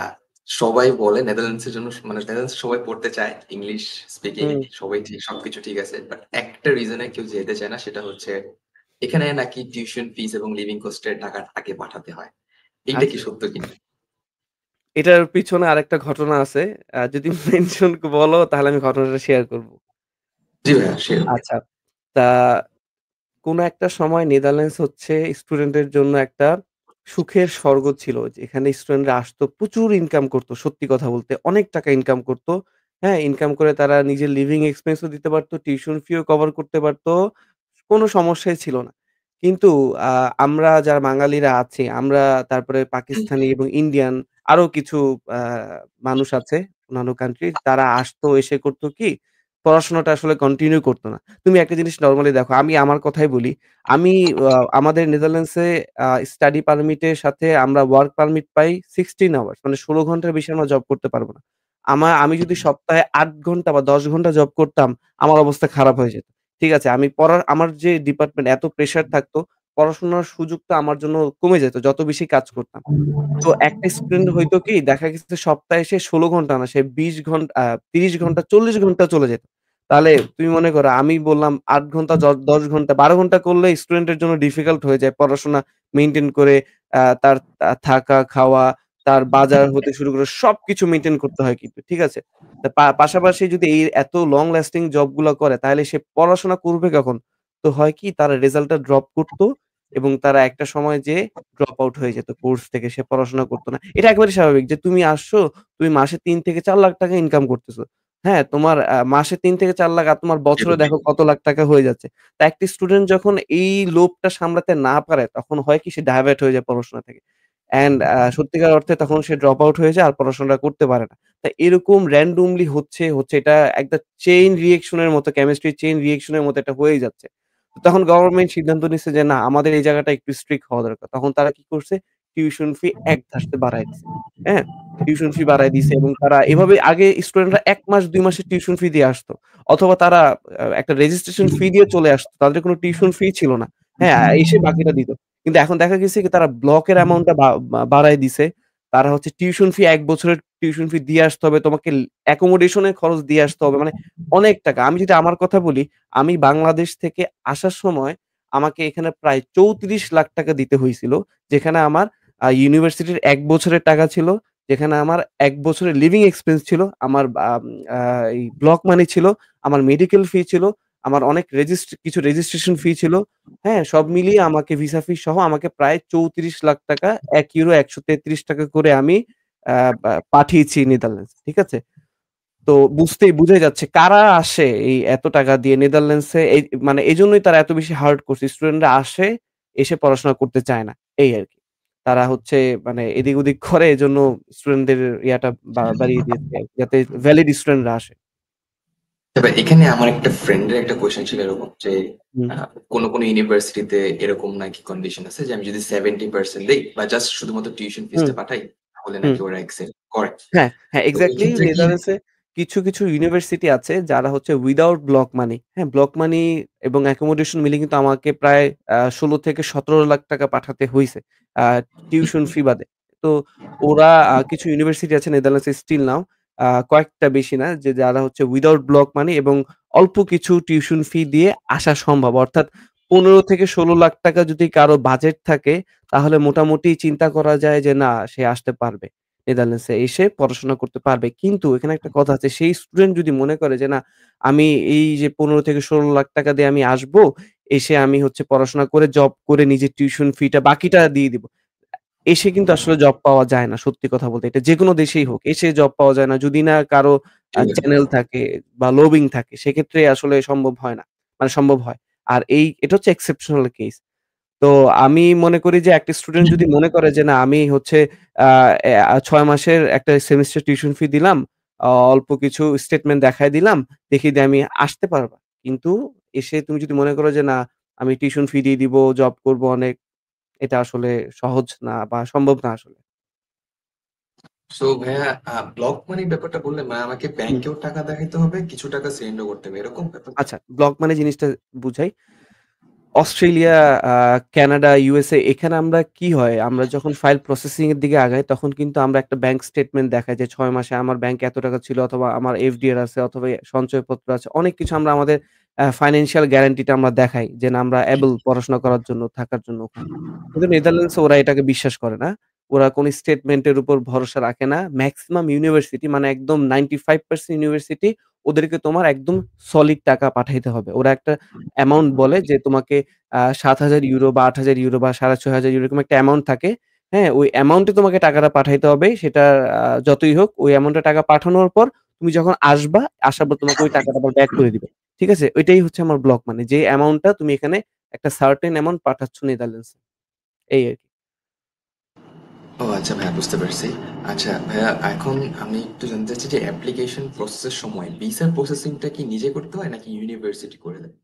সবাই বলে নেদারল্যান্ডসের জন্য মানে নেদারল্যান্ডস সবাই পড়তে চায়। ইংলিশ স্পিকিং হুম। সবাই ঠিক সবকিছু ঠিক আছে। বাট একটা রিজনে কেউ যেতে চায় না সেটা হচ্ছে এখানে নাকি টিউশন ফিস এবং লিভিং কস্ট এর টাকা আগে পাঠাতে হয়। এইটা কি আচ্ছা। সত্য কিনা? এটার পিছনে আরেকটা ঘটনা আছে। যদি মেনশন বলো তাহলে আমি ঘটনাটা শেয়ার করব। জি ভাইয়া, শিওর। আচ্ছা। তা কোনো একটা সময় নেদারল্যান্ডস হচ্ছে স্টুডেন্টের জন্য একটা সুখের স্বর্গ ছিল। যেখানে স্টুডেন্টরা আসতো, প্রচুর ইনকাম করত। সত্যি কথা বলতে অনেক টাকা ইনকাম করত। হ্যাঁ? ইনকাম করে তারা নিজের লিভিং এক্সপেন্স ও দিতে পারত, টিউশন ফিও কভার করতে পারত। কোনো সমস্যাই ছিল না। কিন্তু আ আমরা যারা বাঙালিরা আছি, আমরা তারপরে পাকিস্তানি এবং ইন্ডিয়ান আরো কিছু আ মানুষ আছে অন্যান্য কান্ট্রির তারা আসতো, এসে করত কি? পড়াশোনাটা আসলে কন্টিনিউ করত না। তুমি একটা জিনিস নরমালি দেখো, আমি আমার কথাই বলি। আমি আমাদের নেদারল্যান্ডসে স্টাডি পারমিটের সাথে আমরা ওয়ার্ক পারমিট পাই 16 আওয়ার্স মানে ১৬ ঘন্টার বেশি আমরা জব করতে পারব না। আমি যদি সপ্তাহে ৮ ঘন্টা বা ১০ ঘন্টা জব করতাম, আমার অবস্থা খারাপ হয়ে যেত। ঠিক আছে? আমার যে ডিপার্টমেন্ট এত প্রেশার থাকতো, পড়াশোনার সুযোগটা আমার জন্য কমে যেত যত বেশি কাজ করতাম। তো একটা স্টুডেন্ট হইতো কি দেখা গেছে সপ্তাহে সে ১৬ ঘন্টা না সে ২০ ৩০ ঘন্টা ৪০ ঘন্টা চলে যেত। তাহলে তুমি মনে করো আমি বললাম ৮ ঘন্টা ১০ ঘন্টা ১২ ঘন্টা করলে স্টুডেন্টের জন্য ডিফিকাল্ট হয়ে যায় পড়াশোনা মেইনটেইন করে তার থাকা, খাওয়া, তার বাজার হতে শুরু করে সবকিছু মেইনটেইন করতে হয় কিন্তু। ঠিক আছে? তা পাশাপাশি যদি এই এত লং লাস্টিং জব গুলা করে তাহলে সে পড়াশোনা করবে কখন? তো হয় কি তার রেজাল্টটা ড্রপ করত এবং তারা একটা সময় যেয়ে ড্রপ আউট হয়ে যেত কোর্স থেকে। সে পড়াশোনা করত না। এটা একেবারে স্বাভাবিক যে তুমি আসছো, তুমি মাসে ৩ থেকে ৪ লাখ টাকা ইনকাম করতেছো। হ্যাঁ? তোমার মাসে ৩ থেকে ৪ লাখ আর তোমার বছরে এরকমই। দেখো কত লাখ টাকা হয়ে যাচ্ছে। তা একটা স্টুডেন্ট যখন এই লোভটা সামলাতে না পারে তখন হয় কি সে ডাইভার্ট হয়ে যায় পড়াশোনা থেকে। অ্যান্ড সত্যিকার অর্থে তখন সে ড্রপ আউট হয়ে যায় আর পড়াশোনাটা করতে পারে না। তা এরকম randomly হচ্ছে এটা একটা চেইন রিঅ্যাকশন এর মতো কেমিস্ট্রি চেইন রিঅ্যাকশন এর মতো এটা হয়েই যাচ্ছে। তখন গভর্নমেন্ট সিদ্ধান্ত নিচ্ছে যে না আমাদের এই জায়গাটা একটু স্ট্রিক্ট হওয়া দরকার। তখন তারা কি করছে? টিউশন ফি এক ধাপে বাড়ায় দিছে। হ্যাঁ? টিউশন ফি বাড়ায় দিছে এবং তারা এভাবে আগে স্টুডেন্টরা ১ মাস ২ মাসের টিউশন ফি দিয়ে আসতো। অথবা তারা একটা রেজিস্ট্রেশন ফি দিয়ে চলে আসতো। তাদের কোনো টিউশন ফি ছিল না। হ্যাঁ? এসে বাকিটা দিত। কিন্তু এখন দেখা গেছে কি তারা ব্লকের অ্যামাউন্টটা বাড়ায় দিছে। তারা হচ্ছে টিউশন ফি ১ বছরের টিউশন ফি দিয়ে আসতে হবে। তোমাকে অ্যাকোমোডেশন এর খরচ দিয়ে আসতে হবে। মানে অনেক টাকা। আমি যদি আমার কথা বলি, আমি বাংলাদেশ থেকে আসার সময় আমাকে এখানে প্রায় ৩৪ লাখ টাকা দিতে হইছিল। যেখানে আমার ইউনিভার্সিটির ১ বছরের টাকা ছিল, যেখানে আমার ১ বছরের লিভিং এক্সপেন্স ছিল, আমার আম আ এই ব্লক মানি ছিল, আমার মেডিকেল ফি ছিল, আমার অনেক কিছু রেজিস্ট্রেশন ফি ছিল। হ্যাঁ? সব মিলিয়ে আমাকে ভিসা ফি সহ আমাকে প্রায় ৩৪ লাখ টাকা €১ ৳১৩৩ করে আমি আ পা পাঠিয়েছি নেদারল্যান্ডস। ঠিক আছে? তো বুঝাই যাচ্ছে কারা আসে এই এত টাকা দিয়ে নেদারল্যান্ডসে এই মানে এজন্যই তারা এত বেশি হার্ড করছে। স্টুডেন্টরা আসে, এসে পড়াশোনা করতে চায় না। এই আরকি। তারা হচ্ছে মানে এদিক ওদিক করে এজন্য স্টুডেন্টদের ইয়াটা বাড়িয়ে দিয়েছে আরকি যাতে ভ্যালিড স্টুডেন্টরা আসে। তবে এখানে আমার একটা ফ্রেন্ডের একটা কোয়েশ্চেন ছিল এরকম যে হুম, কোন ইউনিভার্সিটিতে এরকম নাকি কন্ডিশন আছে যে আমি যদি 70% দেই বা জাস্ট শুধুমাত্র টিউশন হুম, ফিসটা পাঠাই তাহলে হুম। নাকি ওরা অ্যাকসেপ্ট করে। হ্যাঁ, হ্যাঁ, তো এই এক্সাক্টলি ক্ষেত্রে কি নেদারল্যান্ডসে কিছু ইউনিভার্সিটি আছে যারা হচ্ছে উইথআউট ব্লক মানি, হ্যাঁ? ব্লক মানি এবং অ্যাকোমোডেশন মিলে কিন্তু আমাকে প্রায় ১৬ থেকে ১৭ লাখ টাকা পাঠাতে হইছে। আ টিউশন ফি বাদে। তো ওরা কিছু ইউনিভার্সিটি আছে নেদারল্যান্ডস স্টিল নাও কয়েকটা বেশি না যে যারা হচ্ছে উইথআউট ব্লক মানি এবং অল্প কিছু টিউশন ফি দিয়ে আসা সম্ভব। অর্থাৎ ১৫ থেকে ১৬ লাখ টাকা যদি কারো বাজেট থাকে তাহলে মোটামুটি চিন্তা করা যায় যে না সে আসতে পারবে। নেদারল্যান্ডসে এসে পড়াশোনা করতে পারবে। কিন্তু এখানে একটা কথা আছে সেই স্টুডেন্ট যদি মনে করে যে না আমি এই যে ১৫ থেকে ১৬ লাখ টাকা দিয়ে আমি আসবো, এসে আমি হচ্ছে পড়াশোনা করে জব করে নিজের টিউশন ফিটা বাকিটা দিয়ে দিব। এসে কিন্তু আসলে জব পাওয়া যায় না সত্যি কথা বলতে। এটা যেকোনো দেশেই হোক। এসে জব পাওয়া যায় না। যদি না কারো জি ভাই। চ্যানেল থাকে বা লবিং থাকে সেক্ষেত্রে আসলে সম্ভব হয় না। মানে সম্ভব হয়। আর এটা হচ্ছে এক্সেপশনাল কেস। তো আমি মনে করি যে একটা স্টুডেন্ট যদি মনে করে যে না আমি হচ্ছে আ ৬ মাসের একটা সেমেস্টার টিউশন ফি দিলাম, অল্প কিছু স্টেটমেন্ট দেখায় দিলাম, দেখিয়ে দিয়ে আমি আসতে পারবা। কিন্তু এসে তুমি যদি মনে করো যে না আমি টিউশন ফি দিয়ে দিব, জব করব অনেক, এটা আসলে সহজ না বা সম্ভব না আসলে। সো ভাইয়া ব্লক মানির ব্যাপারটা বললে আমাকে হুম। ব্যাংকেও টাকা দেখাইতে হবে, কিছু টাকা সেন্ডও করতে হবে। এরকম ব্যাপারটা? আচ্ছা ব্লক মানে জিনিসটা বুঝাই। অস্ট্রেলিয়া, কানাডা, ইউএসএ এখানে আমরা কি হয়, আমরা যখন ফাইল প্রসেসিং এর দিকে আগাই তখন কিন্তু আমরা একটা ব্যাংক স্টেটমেন্ট দেখাই যে ৬ মাসে আমার ব্যাংকে এত টাকা ছিল অথবা আমার এফডিআর আছে অথবা সঞ্চয়পত্র আছে। অনেক কিছু আমরা আমাদের ফাইন্যান্সিয়াল গ্যারান্টিটা আমরা দেখাই যে না আমরা এবল পড়াশোনা করার জন্য, থাকার জন্য ওখানে। কিন্তু নেদারল্যান্ডসে ওরা এটাকে বিশ্বাস করে না। ওরা কোন স্টেটমেন্টের উপর ভরসা রাখে না। মেক্সিমাম ইউনিভার্সিটি মানে একদম 95% ইউনিভার্সিটি ওদেরকে তোমার একদম সলিড টাকা পাঠাইতে হবে। ওরা একটা অ্যামাউন্ট বলে যে তোমাকে €৭,০০০ বা €৮,০০০ বা €৬,৫০০ এরকম একটা অ্যামাউন্ট থাকে। হ্যাঁ? ওই অ্যামাউন্টে তোমাকে টাকাটা পাঠাইতে হবে। সেটা যতই হোক ওই অ্যামাউন্টে টাকা পাঠানোর পর তুমি যখন আসবা, আসার পর তোমাকে ওই টাকাটা আবার ব্যাক করে দিবে। ঠিক আছে? ওইটাই হচ্ছে আমার ব্লক মানি। যে অ্যামাউন্টটা তুমি এখানে একটা সার্টেন অ্যামাউন্ট পাঠাচ্ছ নেদারল্যান্ডসে। এই আরকি। ও আচ্ছা ভাইয়া, বুঝতে পারছি। আচ্ছা ভাইয়া, এখন আমি একটু জানতে চাচ্ছি যে অ্যাপ্লিকেশন প্রসেসের সময় ভিসার প্রসেসিংটা কি নিজে করতে হয় নাকি ইউনিভার্সিটি করে দেয়?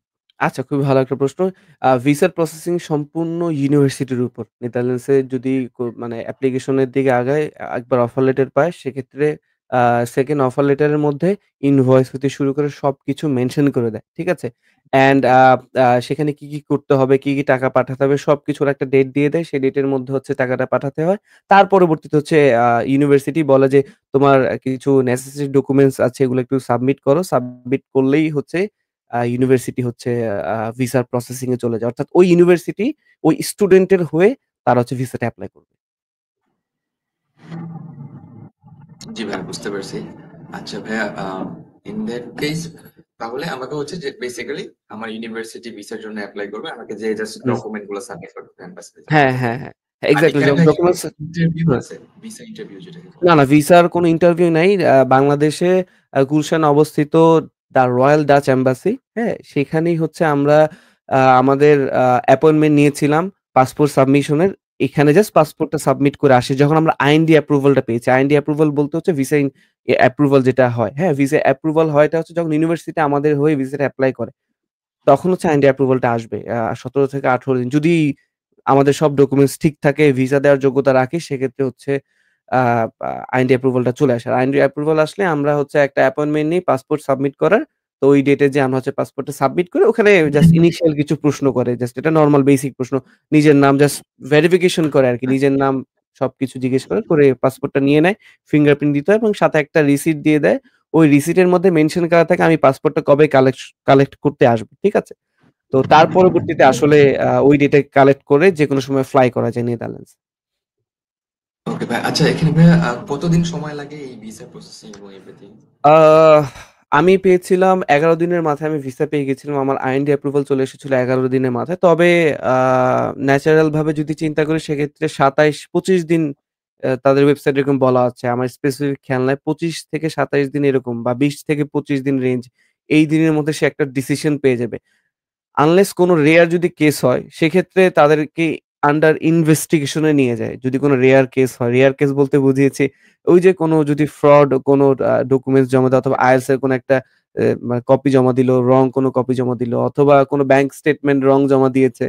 আচ্ছা, খুবই ভালো একটা প্রশ্ন। ভিসার প্রসেসিং সম্পূর্ণ ইউনিভার্সিটির উপর। নেদারল্যান্ডসে যদি মানে অ্যাপ্লিকেশনের দিকে আগায়, একবার অফার লেটার পায়, সেক্ষেত্রে আ 2nd অফার লেটারের মধ্যে ইনভয়েস হতে শুরু করে সবকিছু মেনশন করে দেয়। ঠিক আছে? অ্যান্ড সেখানে কি করতে হবে, কি টাকা পাঠাতে হবে সবকিছুর একটা ডেট দিয়ে দেয়। সেই ডেটের মধ্যে হচ্ছে টাকাটা পাঠাতে হয়। তার পরবর্তীতে হচ্ছে ইউনিভার্সিটি বলে যে, "তোমার কিছু নেসেসারি ডকুমেন্টস আছে, এগুলো একটু সাবমিট করো।" সাবমিট করলেই হচ্ছে ইউনিভার্সিটি হচ্ছে ভিসার প্রসেসিং এ চলে যায়। অর্থাৎ ওই ইউনিভার্সিটি ওই স্টুডেন্টের হয়ে তারা হচ্ছে ভিসাটা এপ্লাই করবে। জি ভাইয়া, বুঝতে পারছি। আচ্ছা ভাইয়া, ইন দ্যাট কেস তাহলে আমাকে হচ্ছে যে বেসিক্যালি আমার ইউনিভার্সিটি ভিসার জন্য এপ্লাই করবে। আমাকে যে জাস্ট হুম। ডকুমেন্ট গুলো সাবমিট করতে হবে এম্বাসিতে যাওয়ার হ্যাঁ, জন্য। হ্যাঁ, হ্যাঁ। আর এক্সাক্টলি এখানে নাকি ডকুমেন্টস ইন্টারভিউ হ্যাঁ। আছে? ভিসা ইন্টারভিউ যেটাকে না, বলে। না ভিসার কোনো ইন্টারভিউ নাই। বাংলাদেশে গুলশানে অবস্থিত দ্যা রয়াল ডাচ এম্বাসি, হ্যাঁ? সেখানেই হচ্ছে আমরা আমাদের অ্যাপয়েন্টমেন্ট নিয়েছিলাম পাসপোর্ট সাবমিশনের। এখানে জাস্ট পাসপোর্টটা সাবমিট করে আসি। যখন আমরা আইএনডি অ্যাপ্রুভালটা পেয়েছি। আইএনডি অ্যাপ্রুভাল বলতে হচ্ছে ভিসা অ্যাপ্রুভাল যেটা হয়, হ্যাঁ? ভিসা অ্যাপ্রুভাল হয়টা হচ্ছে যখন ইউনিভার্সিটি আমাদের হয়ে ভিসাটা এপ্লাই করে। তখন হচ্ছে আইএনডি অ্যাপ্রুভালটা আসবে। ১৭ থেকে ১৮ দিন। যদি আমাদের সব ডকুমেন্টস ঠিক থাকে, ভিসা দেওয়ার যোগ্যতা রাখি, সেক্ষেত্রে হচ্ছে আ আ আইএনডি অ্যাপ্রুভালটা চলে আসে। আর আইএনডি অ্যাপ্রুভাল আসলে আমরা হচ্ছে একটা অ্যাপয়েন্টমেন্ট নিই পাসপোর্ট সাবমিট করার। তো ওই ডেটে যেয়ে আমরা হচ্ছে পাসপোর্টটা সাবমিট করে ওখানে জাস্ট ইনিশিয়াল কিছু প্রশ্ন করে। জাস্ট এটা নরমাল বেসিক প্রশ্ন। নিজের নাম জাস্ট ভেরিফিকেশন করে আরকি। নিজের নাম সবকিছু জিজ্ঞেস করে পাসপোর্টটা নিয়ে নেয়। ফিঙ্গারপ্রিন্ট দিতে হয় এবং সাথে একটা রিসিট দিয়ে দেয়। ওই রিসিটের মধ্যে মেনশন করা থাকে আমি পাসপোর্টটা কবে কালেক্ট করতে আসবো। ঠিক আছে? তো তার পরবর্তীতে আসলে ওই ডেটে কালেক্ট করে যেকোনো সময় ফ্লাই করা যায় নেদারল্যান্ডস। ওকে ভাই। আচ্ছা এখানে ভাইয়া কতদিন সময় লাগে এই ভিসা প্রসেসিং এবং এভরিথিং? আহ আমি পেয়েছিলাম ১১ দিনের মাথায় আমি ভিসা পেয়ে গেছিলাম। আমার আইএনডি অ্যাপ্রুভাল চলে এসেছিল ১১ দিনের মাথায়। তবে আ ন্যাচারাল ভাবে যদি চিন্তা করি সেক্ষেত্রে ২৭-২৫ দিন তাদের ওয়েবসাইটে এরকম বলা আছে। আমার স্পেসিফিক খেয়াল নাই। ২৫ থেকে ২৭ দিন এরকম বা ২০ থেকে ২৫ দিন রেঞ্জ। এই দিনের মধ্যে সে একটা ডিসিশন পেয়ে যাবে। আনলেস কোন রেয়ার যদি কেস হয়, সেক্ষেত্রে তাদেরকে আন্ডার ইনভেস্টিগেশন এ নিয়ে যায়। যদি কোন রেয়ার কেস হয়। রেয়ার কেস বলতে বুঝিয়েছি, ওই যে কোন যদি ফ্রড কোন ডকুমেন্টস জমা দেয় অথবা আইএলটিএস এর কোন একটা মানে কপি জমা দিল, রং কোন কপি জমা দিল অথবা কোন ব্যাংক স্টেটমেন্ট রং জমা দিয়েছে।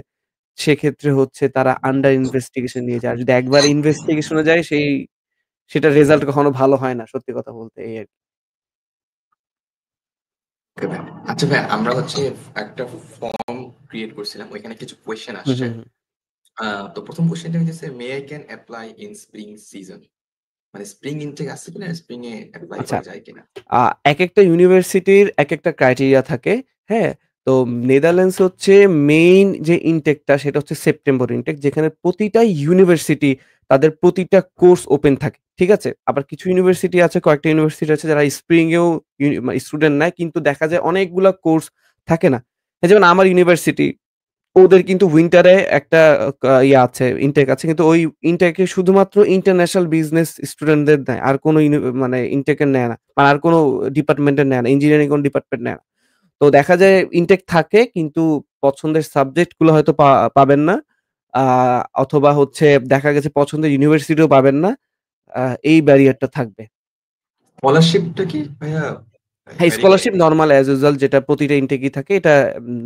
সেক্ষেত্রে হচ্ছে তারা আন্ডার ইনভেস্টিগেশন নিয়ে যায়। আর যদি একবার ইনভেস্টিগেশন এ যায় সেটার রেজাল্ট কখনো ভালো হয় না। সত্যি কথা বলতে এই আরকি। ওকে ভাই। আচ্ছা ভাই, আমরা হচ্ছে একটা ফর্ম ক্রিয়েট করছিলাম। ওইখানে কিছু কোয়েশ্চেন হুম, আসছে। হুম, হুম। তো ১ম কোয়েশ্চেনটা হইতেছে, may I can apply in spring season? মানে স্প্রিং ইনটেক আছে কিনা? স্প্রিং এ এপ্লাই আচ্ছা। করা যায় কিনা? আ একেকটা ইউনিভার্সিটির একেকটা ক্রাইটেরিয়া থাকে। হ্যাঁ? তো নেদারল্যান্ডস হচ্ছে মেইন যে ইনটেকটা সেটা হচ্ছে সেপ্টেম্বর ইনটেক, যেখানে প্রতিটা ইউনিভার্সিটি তাদের প্রতিটা কোর্স ওপেন থাকে। ঠিক আছে? আবার কিছু ইউনিভার্সিটি আছে, কয়েকটা ইউনিভার্সিটি আছে যারা স্প্রিং এও স্টুডেন্ট নেয়, কিন্তু দেখা যায় অনেকগুলা কোর্স থাকে না। যেমন আমার ইউনিভার্সিটি, ওদের কিন্তু উইন্টারে একটা আছে, ইনটেক আছে। কিন্তু ওই ইনটেকে শুধুমাত্র ইন্টারন্যাশনাল বিজনেস স্টুডেন্টদের নেয়। আর কোন মানে ইনটেকে নেয় না। মানে আর কোন ডিপার্টমেন্টের নেয় না। ইঞ্জিনিয়ারিং কোন ডিপার্টমেন্ট নেয় না। তো দেখা যায় ইনটেক থাকে, কিন্তু পছন্দের সাবজেক্ট গুলো হয়তো পাবেন না। আ অথবা হচ্ছে দেখা গেছে পছন্দের ইউনিভার্সিটিও পাবেন না। আ এই ব্যারিয়ারটা থাকবে। স্কলারশিপটা কি ভাইয়া হ্যাঁ, ভ্যারি করে স্কলারশিপ নাকি? নরমাল অ্যাজ ইউজুয়াল যেটা প্রতিটা ইনটেকেই থাকে, এটা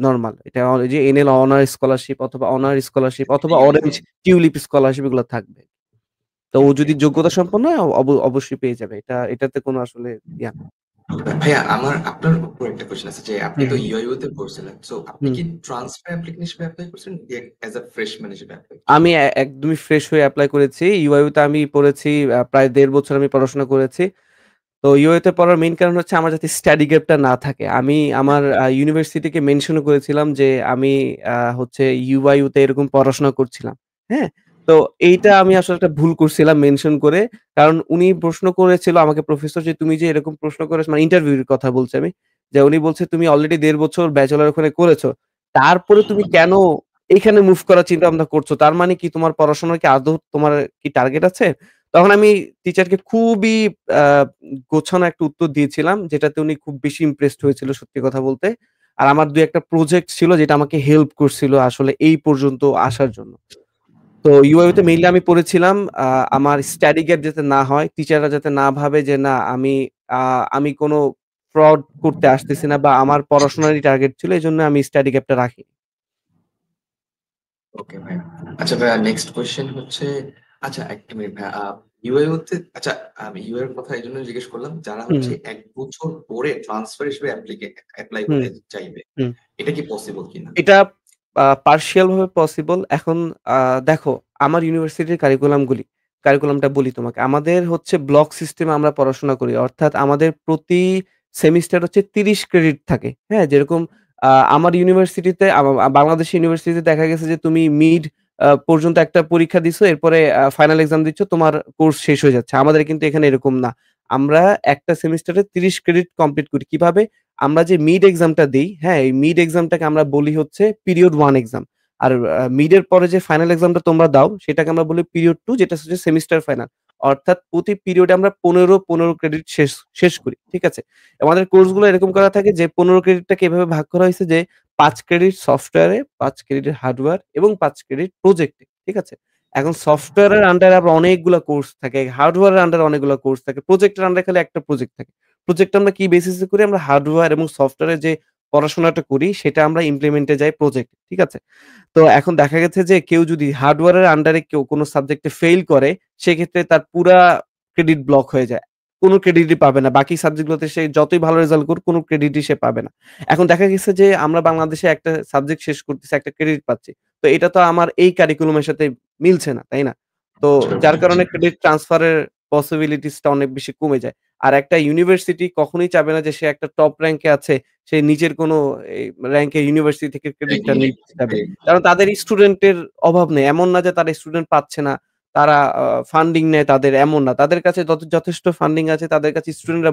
নরমাল। এটা যে এনএল অনার স্কলারশিপ অথবা অনার স্কলারশিপ অথবা অরেঞ্জ ইউনিফর্ম। টিউলিপ স্কলারশিপ এগুলো থাকবে। তো ও ওকে। যদি যোগ্যতা সম্পন্ন হয় অবশ্যই পেয়ে যাবে। এটাতে কোনো আসলে ইয়া না। ভাইয়া, আমার আপনার উপর একটা কোয়েশ্চেন আছে যে আপনি হুম, তো হুম, ইউআইইউ তে পড়ছিলেন। সো আপনি হুম। কি ট্রান্সফার অ্যাপ্লিকেশন হিসেবে এপ্লাই করছেন নাকি অ্যাজ আ ফ্রেশম্যান হিসেবে এপ্লাই করছেন? আমি একদমই ফ্রেশ হয়ে এপ্লাই করেছি। ইউআইইউ তে আমি পড়েছি, প্রায় ১.৫ বছর আমি পড়াশোনা করেছি। তো ইউএ তে পড়ার মেইন কারণ হচ্ছে আমার যাতে স্টাডি গ্যাপটা না থাকে। আমি আমার ইউনিভার্সিটিকে মেনশনও করেছিলাম যে আমি হচ্ছে ইউআইইউ তে এরকম পড়াশোনা করছিলাম। হ্যাঁ? তো এইটা আমি আসলে একটা ভুল করছিলাম মেনশন করে। কারণ উনি প্রশ্ন করেছিল আমাকে, প্রফেসর, যে তুমি যে এরকম প্রশ্ন করেছ, মানে ইন্টারভিউর কথা বলছি আমি। যে উনি বলছে তুমি অলরেডি ১.৫ বছর ব্যাচেলর ওখানে করেছো। তারপরে তুমি কেন এইখানে মুভ করার চিন্তা ভাবনা করছো? তার মানে কি তোমার পড়াশোনার কি আদৌ তোমার কি টার্গেট আছে? তখন আমি টিচারকে খুবই আ গোছানো একটা উত্তর দিয়েছিলাম, যেটাতে উনি খুব বেশি ইমপ্রেসড হয়েছিল সত্যি কথা বলতে। আর আমার ২-১ টা প্রজেক্ট ছিল যেটা আমাকে হেল্প করছিল আসলে এই পর্যন্ত আসার জন্য। তো ইউআইইউ তে মেইনলি আমি পড়েছিলাম আ আমার স্টাডি গ্যাপ যাতে না হয়, টিচাররা যাতে না ভাবে যে না আ আমি কোন ফ্রড করতে আসতেছি না, বা আমার পড়াশোনারই টার্গেট ছিল। এজন্য আমি স্টাডি গ্যাপটা রাখি। ওকে ভাইয়া। আচ্ছা ভাইয়া, নেক্সট কোয়েশ্চেন হচ্ছে, আচ্ছা ১ টা মিনিট ভাইয়া। ইউআইইউ তে, আচ্ছা আমি ইউআইইউ এর কথা এজন্য জিজ্ঞেস করলাম, যারা হুম, হচ্ছে ১ বছর পরে ট্রান্সফার হিসেবে এপ্লাই হুম, করতে চাইবে, হুম। এটা কি পসিবল কিনা? এটা পার্শিয়াল ভাবে পসিবল। এখন আ দেখো, আমার ইউনিভার্সিটির কারিকুলামটা বলি তোমাকে। আমাদের হচ্ছে ব্লক সিস্টেমে আমরা পড়াশোনা করি। অর্থাৎ আমাদের প্রতি সেমিস্টার হচ্ছে ৩০ ক্রেডিট থাকে। হ্যাঁ? যেরকম আমার ইউনিভার্সিটিতে বাংলাদেশ ইউনিভার্সিটিতে দেখা গেছে যে তুমি মিড পর্যন্ত একটা পরীক্ষা দিছো, এরপরে ফাইনাল এক্সাম দিচ্ছ, তোমার কোর্স শেষ হয়ে যাচ্ছে। আমাদের কিন্তু এখানে এরকম না। আমরা একটা সেমিস্টারে ৩০ ক্রেডিট কমপ্লিট করি। কিভাবে? আমরা যে মিড এক্সামটা দেই, হ্যাঁ? এই মিড এক্সামটাকে আমরা বলি হচ্ছে পিরিয়ড 1 এক্সাম। আর মিডের পরে যে ফাইনাল এক্সামটা তোমরা দাও, সেটাকে আমরা বলি পিরিয়ড 2, যেটা হচ্ছে সেমিস্টার ফাইনাল। অর্থাৎ প্রতি পিরিয়ডে আমরা ১৫ ক্রেডিট শেষ করি। ঠিক আছে? আমাদের কোর্সগুলো এরকম করা থাকে যে ১৫ ক্রেডিটটাকে এভাবে ভাগ করা হইছে যে ৫ ক্রেডিট সফটওয়্যারে, ৫ ক্রেডিট হার্ডওয়্যার এবং ৫ ক্রেডিট প্রজেক্টে। ঠিক আছে? এখন সফটওয়্যারের আন্ডারে আবার অনেকগুলা কোর্স থাকে। হার্ডওয়্যারের আন্ডারে অনেকগুলা কোর্স থাকে। প্রজেক্টের আন্ডারে খালি একটা প্রজেক্ট থাকে। প্রজেক্ট আমরা কি বেসিস এ করি? আমরা হার্ডওয়্যার এবং সফটওয়্যারে যে পড়াশোনাটা করি সেটা আমরা ইমপ্লিমেন্ট এ যাই প্রজেক্ট। ঠিক আছে? তো এখন দেখা গেছে যে কেউ যদি হার্ডওয়্যারের আন্ডারে কেউ কোন সাবজেক্টে ফেইল করে, সেক্ষেত্রে তার পুরা ক্রেডিট ব্লক হয়ে যায়। কোন ক্রেডিটই পাবে না। বাকি সাবজেক্টগুলোতে সে যতই ভালো রেজাল্ট করুক, কোন ক্রেডিটই সে পাবে না। এখন দেখা গেছে যে আমরা বাংলাদেশে একটা সাবজেক্ট শেষ করতেছি, একটা ক্রেডিট পাচ্ছি। তো এটা তো আমার এই কারিকুলামের সাথে মিলছে না, তাই না? তো যার কারণে ক্রেডিট ট্রান্সফার এর পসিবিলিটিস টা অনেক বেশি কমে যায়। আর একটা ইউনিভার্সিটি কখনোই চাবে না যে সে একটা টপ র্যাংকে আছে, সে নিচের কোনো এই র‍্যাংকের ইউনিভার্সিটি থেকে ক্রেডিটটা নিতে যাবে। কারণ তাদের স্টুডেন্টের অভাব নেই। এমন না যে তারা স্টুডেন্ট পাচ্ছে না। তারা ফান্ডিং নেয় তাদের, এমন না। তাদের কাছে যথেষ্ট ফান্ডিং আছে। তাদের কাছে স্টুডেন্টরা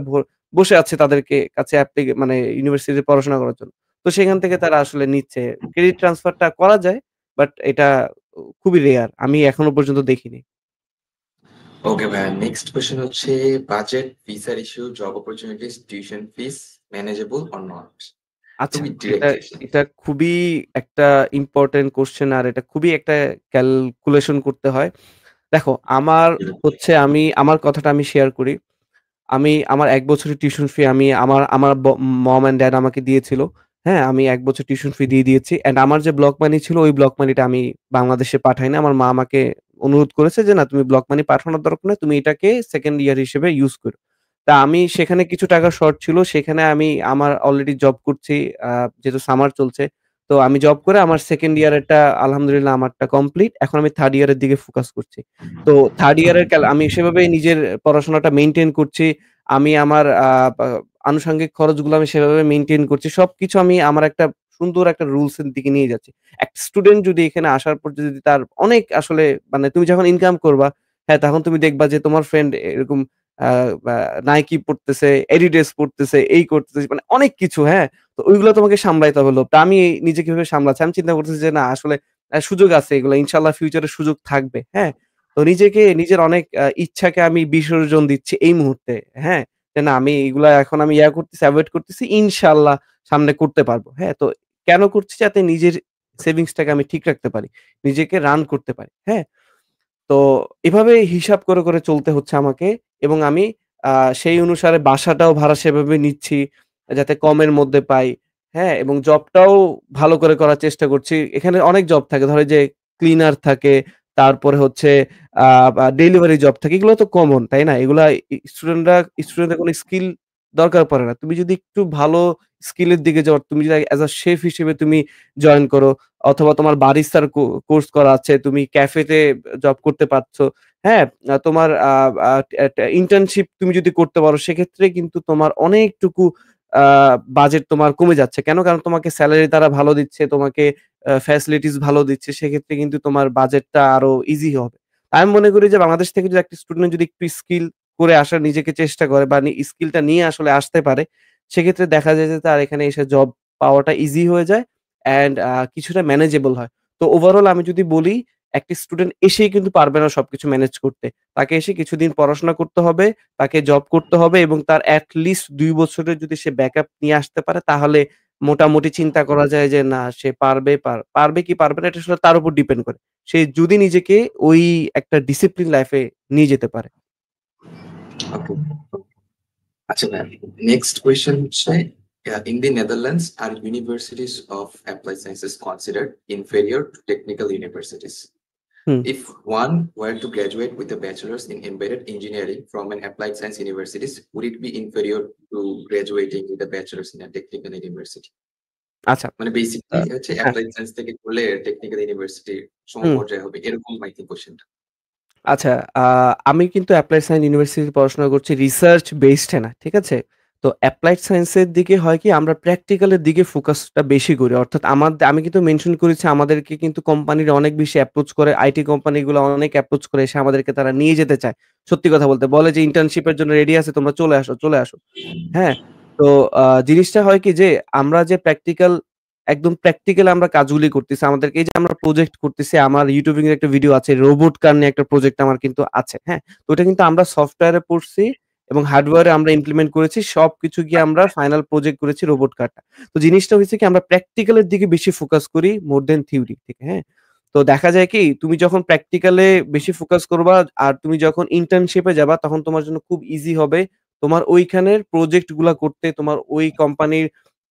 বসে আছে তাদেরকে কাছে মানে ইউনিভার্সিটিতে পড়াশোনা করার জন্য। তো সেখান থেকে তারা আসলে নিচ্ছে। ক্রেডিট ট্রান্সফারটা করা যায়। বাট এটা খুবই রেয়ার। আমি এখনো পর্যন্ত দেখিনি। ওকে ভাইয়া, নেক্সট কোয়েশ্চেন হচ্ছে, বাজেট, ভিসার issue, job opportunities, tuition fees manageable or not? আচ্ছা, খুবই এটা ডিরেক্ট কোয়েশ্চেন। এটা খুবই একটা ইম্পোর্টেন্ট কোয়েশ্চেন, আর এটা খুবই একটা ক্যালকুলেশন করতে হয়। দেখো, আমার কথাটা আমি শেয়ার করি। আমার ১ বছরের টিউশন ফি আমি আমার মম অ্যান্ড ড্যাড আমাকে দিয়েছিল। হ্যাঁ? আমি ১ বছর টিউশন ফি দিয়ে দিয়েছি। অ্যান্ড আমার যে ব্লক মানি ছিল, ওই ব্লক মানিটা আমি বাংলাদেশে পাঠাই না। আমার মা আমাকে অনুরোধ করেছে যে, "না, তুমি ব্লক মানি পাঠানোর দরকার নাই। তুমি এটাকে 2nd ইয়ার হিসেবে ইউস করো।" তা আমি সেখানে কিছু টাকা শর্ট ছিল। সেখানে আমি আমার অলরেডি জব করছি। আ যেহেতু সামার চলছে। তো আমি জব করে আমার 2nd ইয়ারেরটা আলহামদুলিল্লাহ আমারটা কমপ্লিট। এখন আমি 3rd ইয়ারের দিকে ফোকাস করছি। তো 3rd ইয়ারের আমি সেভাবেই নিজের পড়াশোনাটা মেইনটেইন করছি। আমি আমার পা আনুষঙ্গিক খরচগুলো আমি সেভাবে মেইনটেইন করছি। সবকিছু আমি আমার একটা সুন্দর একটা রুলস এর দিকে নিয়ে যাচ্ছি। একটা স্টুডেন্ট যদি এখানে আসার পর যদি তার অনেক আসলে মানে তুমি যখন ইনকাম করবা, হ্যাঁ, তখন তুমি দেখবা যে তোমার ফ্রেন্ড এরকম আ বা Nike পড়তেছে, Adidas পড়তেছে, এই করতেছে মানে অনেক কিছু, হ্যাঁ? তো ওইগুলো তোমাকে সামলাইতে হবে লোভটা। আমি নিজেকে এভাবে সামলাচ্ছি। আমি চিন্তা করতেছি যে না আসলে সুযোগ আছে এগুলা ইনশাআল্লাহ ফিউচারে সুযোগ থাকবে, হ্যাঁ? তো নিজেকে নিজের অনেক ইচ্ছাকে আমি বিসর্জন দিচ্ছি এই মুহূর্তে, হ্যাঁ? যে না আমি এগুলা এখন আমি করতেছি, এভয়েড করতেছি। ইনশাআল্লাহ সামনে করতে পারবো, হ্যাঁ? তো কেন করছি? যাতে নিজের সেভিংসটাকে আমি ঠিক রাখতে পারি। নিজেকে রান করতে পারি, হ্যাঁ? তো এভাবে হিসাব করে চলতে হচ্ছে আমাকে এবং আমি আ সেই অনুসারে বাসাটাও ভাড়া সেভাবে নিচ্ছি যাতে কমের মধ্যে পাই। হ্যাঁ? এবং জবটাও ভালো করে করার চেষ্টা করছি। এখানে অনেক জব থাকে। ধরো এই যে ক্লিনার থাকে, তারপরে হচ্ছে আ বা ডেলিভারি জব থাকে। এগুলো তো কমন, তাই না? এগুলা স্টুডেন্টদের কোনো স্কিল দরকার পড়ে না। তুমি যদি একটু ভালো স্কিলের দিকে যাও, তুমি যদি অ্যাজ আ শেফ হিসেবে তুমি জয়েন করো অথবা তোমার বারিস্তার কোর্স করা আছে, তুমি ক্যাফেতে জব করতে পারছো। হ্যাঁ? তোমার আ আ ইন্টার্নশিপ তুমি যদি করতে পারো সেক্ষেত্রে কিন্তু তোমার অনেকটুকু আ বাজেট তোমার কমে যাচ্ছে। কেন? কারণ তোমাকে সেলারি তারা ভালো দিচ্ছে, তোমাকে ফ্যাসিলিটিস ভালো দিচ্ছে। সেক্ষেত্রে কিন্তু তোমার বাজেটটা আরো ইজি হবে। আমি মনে করি যে বাংলাদেশ থেকে যদি একটা স্টুডেন্ট যদি একটু স্কিল করে আসার নিজেকে চেষ্টা করে বা স্কিলটা নিয়ে আসলে আসতে পারে, সেক্ষেত্রে দেখা যায় যে তার এখানে এসে জব পাওয়াটা ইজি হয়ে যায় অ্যান্ড কিছুটা ম্যানেজেবল হয়। তো ওভারঅল আমি যদি বলি, একটা স্টুডেন্ট এসেই কিন্তু পারবে না সবকিছু ম্যানেজ করতে। তাকে এসে কিছুদিন পড়াশোনা করতে হবে, তাকে জব করতে হবে এবং তার এট লিস্ট ২ বছরের যদি সে ব্যাকআপ নিয়ে আসতে পারে তাহলে মোটামুটি চিন্তা করা যায় যে না সে পারবে, পারবে কি পারবে না এটা আসলে তার উপর ডিপেন্ড করে। সে যদি নিজেকে ওই একটা ডিসিপ্লিন লাইফ এ নিয়ে যেতে পারে। ওকে। আচ্ছা ম্যাম, নেক্সট কোয়েশ্চেন হচ্ছে in the Netherlands are universities of applied sciences considered inferior to technical universities? Hmm. If one were to graduate with a bachelor's in embedded engineering from an applied science universities, would it be inferior to graduating with a bachelor's in a technical university? আচ্ছা। মানে আ basically হচ্ছে হ্যাঁ, applied science থেকে করলে technical ইউনিভার্সিটির হুম। সমপর্যায়ে হবে। এরকম I think কোয়েশ্চেনটা। আচ্ছা, আ আমি কিন্তু এপ্লাইড সায়েন্স ইউনিভার্সিটিতে পড়াশোনা করছি রিসার্চ বেসড এ না। ঠিক আছে? তো এপ্লাইড সায়েন্স এর দিকে হয় কি আমরা প্র্যাকটিক্যাল এর দিকে ফোকাসটা বেশি করি। অর্থাৎ আমি কিন্তু মেনশন করেছি আমাদেরকে কিন্তু কোম্পানিরা অনেক বেশি অ্যাপ্রোচ করে। আইটি কোম্পানিগুলো অনেক অ্যাপ্রোচ করে এসে আমাদেরকে তারা নিয়ে যেতে চায়। সত্যি কথা বলতে। বলে যে ইন্টার্নশিপ এর জন্য রেডি আছে তোমরা চলে আসো, চলে আসো। হ্যাঁ? তো জিনিসটা হয় কি যে আমরা যে একদম প্র্যাকটিক্যাল আমরা কাজগুলি করতেছি। আমাদেরকে এই যে আমরা প্রজেক্ট করতেছি, আমার ইউটিউবিং এর একটা ভিডিও আছে। রোবট কার নিয়ে একটা প্রজেক্ট আমার কিন্তু আছে। হ্যাঁ? তো ওটা কিন্তু আমরা সফটওয়্যারে পড়ছি এবং হার্ডওয়্যারে আমরা ইমপ্লিমেন্ট করেছি। সবকিছু গিয়ে আমরা ফাইনাল প্রজেক্ট করেছি রোবট কারটা। তো জিনিসটা হইছে কি আমরা প্র্যাকটিক্যাল এর দিকে বেশি ফোকাস করি মোর দ্যান থিওরি থেকে। হ্যাঁ? তো দেখা যায় কি তুমি যখন প্র্যাকটিক্যালে বেশি ফোকাস করবা আর তুমি যখন ইন্টার্নশিপ এ যাবা তখন তোমার জন্য খুব ইজি হবে। তোমার ওইখানের প্রজেক্ট গুলা করতে, তোমার ওই কোম্পানির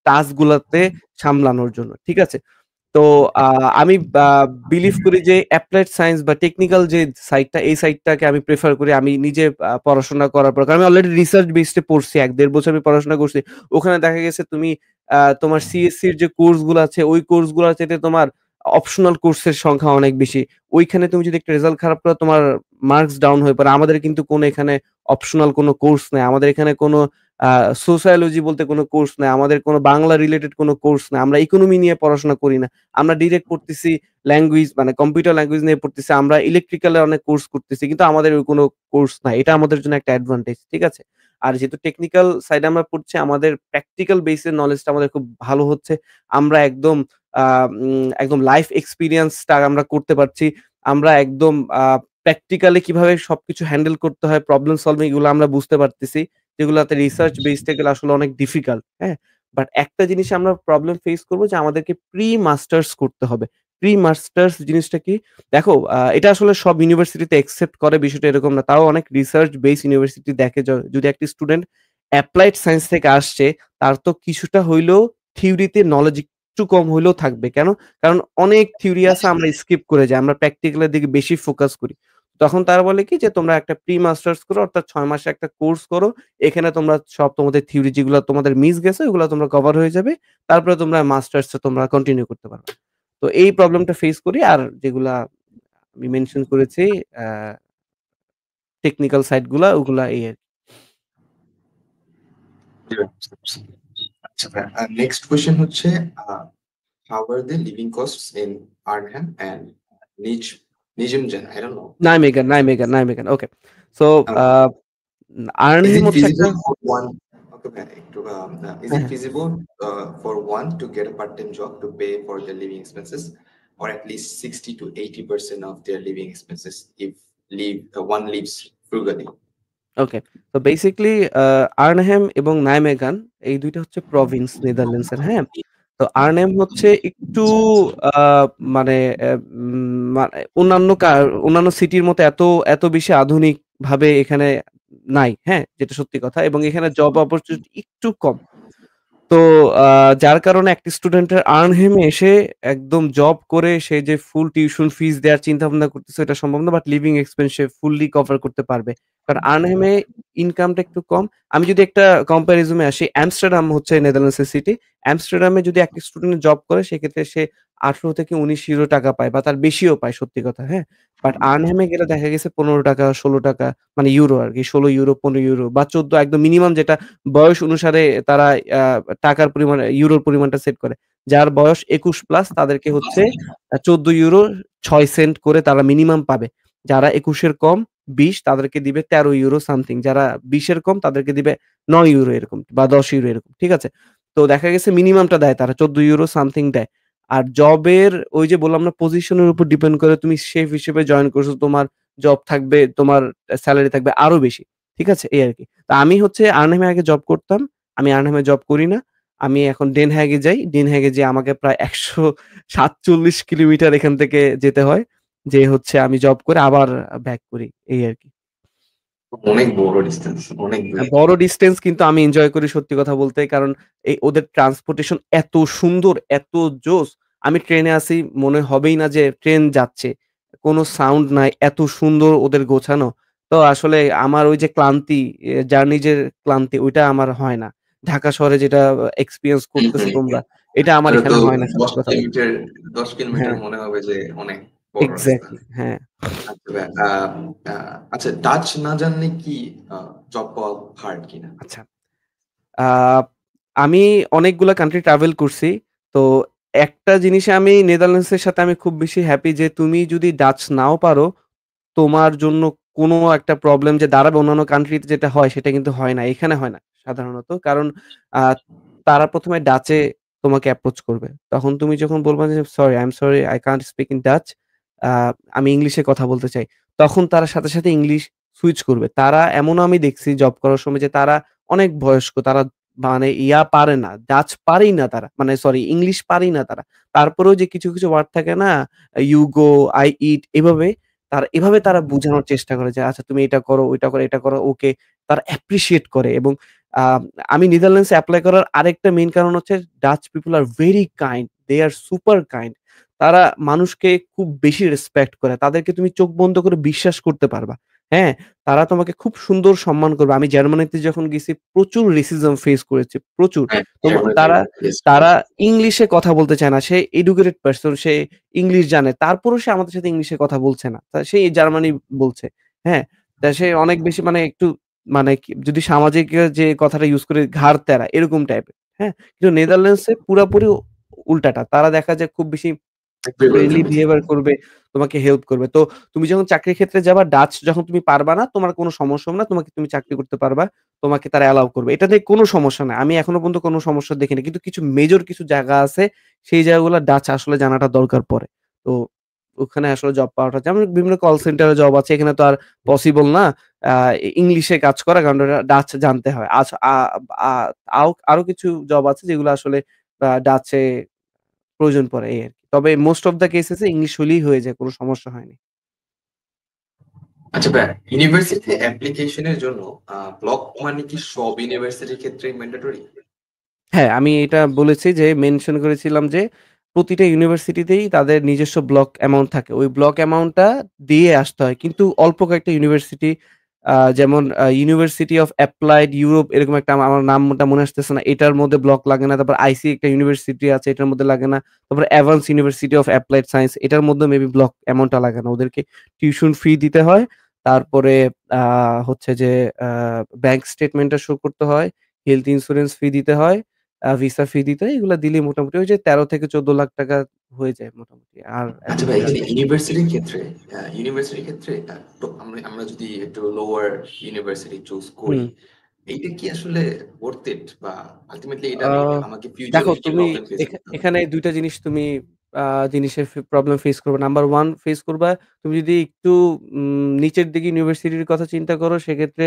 টাস্ক গুলাতে সামলানোর জন্য। ঠিক আছে? তো আ আমি বিলিভ করি যে এপ্লাইড সায়েন্স বা টেকনিক্যাল যে সাইডটা, এই সাইডটাকে আমি প্রেফার করি। আমি নিজে পড়াশোনা করার পর। কারণ আমি অলরেডি রিসার্চ বেসড এ পড়ছি। ১-১.৫ বছর আমি পড়াশোনা করছি। ওখানে দেখা গেছে তুমি তোমার সিএসসি র যে কোর্স গুলো আছে, ওই কোর্স গুলার চাইতে তোমার অপশনাল কোর্সের সংখ্যা অনেক বেশি। ওইখানে তুমি যদি একটা রেজাল্ট খারাপ করো তোমার মার্কস ডাউন হয়ে পড়ে। আমাদের কিন্তু কোনো এখানে অপশনাল কোনো কোর্স নাই। আমাদের এখানে কোনো আ সোশিওলজি বলতে কোনো কোর্স নাই। আমাদের কোনো বাংলা রিলেটেড কোনো কোর্স নাই। আমরা ইকোনমি নিয়ে পড়াশোনা করি না। আমরা ডিরেক্ট পড়তেছি ল্যাঙ্গুয়েজ মানে কম্পিউটার ল্যাঙ্গুয়েজ নিয়ে পড়তেছি। আমরা ইলেকট্রিক্যাল এর অনেক কোর্স করতেছি। কিন্তু আমাদের ওই কোনো কোর্স নাই। এটা আমাদের জন্য একটা অ্যাডভান্টেজ। ঠিক আছে? আর যেহেতু টেকনিক্যাল সাইডে আমরা পড়ছি আমাদের প্র্যাকটিক্যাল বেস এর নলেজটা আমাদের খুব ভালো হচ্ছে। আমরা আ একদম লাইফ এক্সপেরিয়েন্স টা আমরা করতে পারছি। আমরা একদম প্র্যাকটিক্যালি কিভাবে সবকিছু হ্যান্ডেল করতে হয়, প্রবলেম সলভিং এগুলো আমরা বুঝতে পারতেছি। যেগুলাতে রিসার্চ বেসড এ গেলে আসলে অনেক ডিফিকাল্ট। হ্যাঁ? বাট একটা জিনিস আমরা প্রবলেম ফেস করব যে আমাদেরকে প্রি মাস্টার্স করতে হবে। প্রি মাস্টার্স জিনিসটা কি? দেখো এটা আসলে সব ইউনিভার্সিটিতে একসেপ্ট করে বিষয়টা এরকম না। তাও অনেক রিসার্চ বেসড ইউনিভার্সিটি দেখে যদি একটা স্টুডেন্ট এপ্লাইড সায়েন্স থেকে আসছে, তার তো কিছুটা হইলেও থিওরিতে নলেজ একটু কম হইলেও থাকবে। কেন? কারণ অনেক থিওরি আছে আমরা স্কিপ করে যাই। আমরা প্র্যাকটিক্যাল এর দিকে বেশি ফোকাস করি। তখন তারা বলে কি যে তোমরা একটা প্রি মাস্টার্স করো অর্থাৎ ৬ মাসে একটা কোর্স করো। এখানে তোমরা সব তোমাদের থিওরি যেগুলা তোমাদের মিস গেছে ওগুলা তোমরা কভার হয়ে যাবে। তারপরে তোমরা মাস্টার্স এ তোমরা কন্টিনিউ করতে পারবা। তো এই প্রবলেমটা ফেস করি। আর যেগুলা আমি মেনশন করেছি আ টেকনিক্যাল সাইড গুলা ওগুলা এই আরকি। জি ভাই, বুঝতে পারছি। আচ্ছা ভাই, নেক্সট কোয়েশ্চেন হচ্ছে how are the living costs in Arnhem and Nijmegen? I don't know. Nijmegen. Okay. So a Um, is আর্নহেম it হচ্ছে একটা feasible for one? Okay, ভাই, একটু, is হ্যাঁ, it হ্যাঁ। feasible for one to get a part-time job to pay for their living expenses, or at least 60 to 80% of their living expenses if one lives frugally? ওকে। তো basically আর্নহেম এবং নাইমেগান এই ২ টা হচ্ছে Province নেদারল্যান্ডসের, হ্যাঁ? তো আর্নহেম হচ্ছে একটু আ মানে মানে অন্যান্য সিটির মতো এত বেশি আধুনিকভাবে এখানে নাই, হ্যাঁ? যেটা সত্যি কথা এবং এখানে জব অপরচুনিটি একটু কম। তো আ যার কারণে একটা স্টুডেন্টের আর্নহেমে এসে একদম জব করে সে যে ফুল টিউশন ফিস দেওয়ার চিন্তাভাবনা করতেছে এটা সম্ভব না। But living expense say fully cover করতে পারবে। কারণ আর্নহেমে ইনকামটা একটু কম। আমি যদি একটা কম্পারিজম এ আসি, আমস্টারডাম হচ্ছে নেদারল্যান্ডসের সিটি। আমস্টারডামে যদি একটা স্টুডেন্ট জব করে সেক্ষেত্রে সে ১৮ থেকে ১৯ ইউরো টাকা পায় বা তার বেশিও পায় সত্যি কথা, হ্যাঁ? বাট আর্নহেমে গেলে দেখা গেছে ৳১৫ ৳১৬ মানে ইউরো আরকি ৳১৬ ৳১৫ বা ১৪ একদম মিনিমাম যেটা বয়স অনুসারে তারা আ টাকার পরিমাণ ইউরোর পরিমাণটা সেট করে। যার বয়স ২১ প্লাস তাদেরকে হচ্ছে ৳১৪ ৬ সেন্ট করে তারা মিনিমাম পাবে। যারা ২১ এর কম ২০ তাদেরকে দিবে €১৩ সামথিং। যারা ২০ এর কম তাদেরকে দিবে €৯ এরকম বা €১০ এরকম। ঠিক আছে? তো দেখা গেছে মিনিমামটা দেয় তারা €১৪ সামথিং দেয়। আর জবের ওই যে বললাম না পজিশনের উপর ডিপেন্ড করে তুমি শেফ হিসেবে জয়েন করছো, তোমার জব থাকবে, তোমার সেলারি থাকবে আরো বেশি। ঠিক আছে? এই আরকি। তো আমি হচ্ছে আর্নহেমে আগে জব করতাম। আমি আর্নহেমে জব করি না। আমি এখন ডেন হ্যাগে যাই। ডেন হ্যাগে যেয়ে আমাকে প্রায় ১৪৭ কিলোমিটার এখান থেকে যেতে হয়। যেয়ে হচ্ছে আমি জব করে আবার ব্যাক করি। এই আরকি। অনেক বড় ডিসটেন্স, অনেক দূরে। বড় ডিসট্যান্স কিন্তু আমি এনজয় করি সত্যি কথা বলতে। কারণ ওদের ট্রান্সপোর্টেশন এত সুন্দর, এত জোস। আমি ট্রেনে আছি মনে হবেই না যে ট্রেন যাচ্ছে। কোন সাউন্ড নাই। এত সুন্দর ওদের গোছানো। তো আসলে আমার ওই যে ক্লান্তি, জার্নি যে ক্লান্তি ওইটা আমার হয় না। ঢাকা শহরে যেটা এক্সপেরিয়েন্স হুম, করতেছো হুম, হুম। তোমরা, এটা আমার তাহলে তো এখানে হয় না ১০ সত্যি কথা বলতে। কিলোমিটার ১০ কিলোমিটার হ্যাঁ, মনে হবে যে অনেক বড় রাস্তা। এক্সাক্টলি হ্যাঁ। আচ্ছা ভাই, আচ্ছা, ডাচ না জানলে কি জব পাওয়া হার্ড কিনা? আচ্ছা। আ আমি অনেকগুলা কান্ট্রি ট্রাভেল করছি। তো একটা জিনিসে আমি নেদারল্যান্ডসের সাথে আমি খুব বেশি হ্যাপি যে তুমি যদি ডাচ নাও পারো, তোমার জন্য কোনো একটা প্রবলেম যে দাঁড়াবে অন্যান্য কান্ট্রিতে যেটা হয় সেটা কিন্তু হয় না। এখানে হয় না সাধারণত। কারণ আ তারা ১ম এ ডাচে তোমাকে অ্যাপ্রোচ করবে। তখন তুমি যখন বলবা যে, "sorry, I am sorry, I can't speak in Dutch. আ আমি ইংলিশে কথা বলতে চাই।" তখন তারা সাথে, সাথে ইংলিশ সুইচ করবে। তারা এমনও আমি দেখছি জব করার সময় যে তারা অনেক বয়স্ক। তারা মানে পারে না। ডাচ পারেই না তারা। মানে সরি ইংলিশ পারেই না তারা। তারপরেও যে কিছু ওয়ার্ড থাকে না? "ইউ গো", "আই ইট" এভাবে তারা বুঝানোর চেষ্টা করে যে, "আচ্ছা তুমি এটা করো, ওইটা করো, এটা করো, ওকে।" তারা অ্যাপ্রিশিয়েট করে এবং আ আমি নেদারল্যান্ডসে এপ্লাই করার আরেকটা মেইন কারণ হচ্ছে Dutch people are very kind. They are super kind. তারা মানুষকে খুব বেশি রেসপেক্ট করে। তাদেরকে তুমি চোখ বন্ধ করে বিশ্বাস করতে পারবা। হ্যাঁ? তারা তোমাকে খুব সুন্দর সম্মান করবে। আমি জার্মানিতে যখন গেছি প্রচুর রেসিজম ফেস করেছি, প্রচুর। হ্যাঁ, জার্মানিতে তারা ইয়েস তারা করেছি। ইংলিশে কথা বলতে চায় না। সে এডুকেটেড পারসন, সে ইংলিশ জানে। তারপরেও সে আমাদের সাথে ইংলিশে কথা বলছে না। সে জার্মানি বলছে। হ্যাঁ? সে অনেক বেশি মানে একটু মানে কি যদি সামাজিক যে কথাটা ইউস করি ঘাড় ত্যাড়া এরকম টাইপের। হ্যাঁ? কিন্তু নেদারল্যান্ডসে পুরাপুরি উল্টাটা। তারা দেখা যায় খুব বেশি এগ্রি বলতেন ফ্রেন্ডলি জি। বিহেভিয়ার করবে, তোমাকে হেল্প করবে। তো তুমি যখন চাকরির ক্ষেত্রে যাবা, ডাচ যখন তুমি পারবা না, তোমার কোনো সমস্যা হবে না। তুমি চাকরি করতে পারবা। তোমাকে তারা এলাও করবে। এটা নিয়ে কোনো সমস্যা নাই। আমি এখনো পর্যন্ত কোনো সমস্যা দেখিনি। কিন্তু কিছু মেজর কিছু জায়গা আছে, সেই জায়গাগুলো ডাচ আসলে জানাটা দরকার পড়ে। তো ওখানে আসলে জব পাওয়াটা যেমন বিভিন্ন কল সেন্টারে জব আছে, এখানে তো আর পসিবল না আ ইংলিশে কাজ করা কারণ ওরা ডাচ জানতে হয়। আ আ আরো কিছু জব আছে যেগুলো আসলে ডাচে প্রয়োজন পড়ে এই আরকি। তবে most of the cases A English হলেই হয়ে যায়। কোন সমস্যা হয়নি। আচ্ছা ভাই, ইউনিভার্সিটি অ্যাপ্লিকেশন এর জন্য ব্লক মানে কি সব ইউনিভার্সিটির ক্ষেত্রেই ম্যান্ডেটরি? হ্যাঁ, আমি এটা বলেছি যে মেনশন করেছিলাম যে প্রতিটা ইউনিভার্সিটিতেই তাদের নিজস্ব ব্লক অ্যামাউন্ট থাকে। ওই ব্লক অ্যামাউন্টটা দিয়ে আসতে হয়। কিন্তু অল্প কয়েকটা ইউনিভার্সিটি যেমন ইউনিভার্সিটি অফ অ্যাপ্লাইড ইউরোপ এরকম একটা আমার নামটা মনে আসতেছে না। এটার মধ্যে ব্লক লাগে না। তারপর আইসি একটা ইউনিভার্সিটি আছে এটার মধ্যে লাগে না। তারপরে Evans university of Applied science এটার মধ্যেও মেবি ব্লক অ্যামাউন্টটা লাগে না। ওদেরকে টিউশন ফি দিতে হয়। তারপরে আ হচ্ছে যে আ ব্যাংক স্টেটমেন্টটা শো করতে হয়। হেলথ ইন্সুরেন্স ফি দিতে হয়। ভিসা ফি দিতে হয়। এগুলা দিলেই মোটামুটি ওই যে ১৩ থেকে ১৪ লাখ টাকা হয়ে যায় মোটামুটি। আর আচ্ছা এত ভাই, বেশি আর এখানে ইউনিভার্সিটির ক্ষেত্রে তো আমরা যদি একটু লোয়ার ইউনিভার্সিটি চুজ হুম। করি, এইটা কি আসলে worth it? বা আল্টিমেটলি এটা আ আমাকে ফিউচারে দেখো কি তুমি প্রবলেম ফেস করতে হবে? এখানে ২ টা জিনিস তুমি আ জিনিসের প্রবলেম ফেস করবা। নাম্বার 1 ফেস করবা তুমি যদি একটু নিচের দিকে ইউনিভার্সিটির কথা চিন্তা করো সেক্ষেত্রে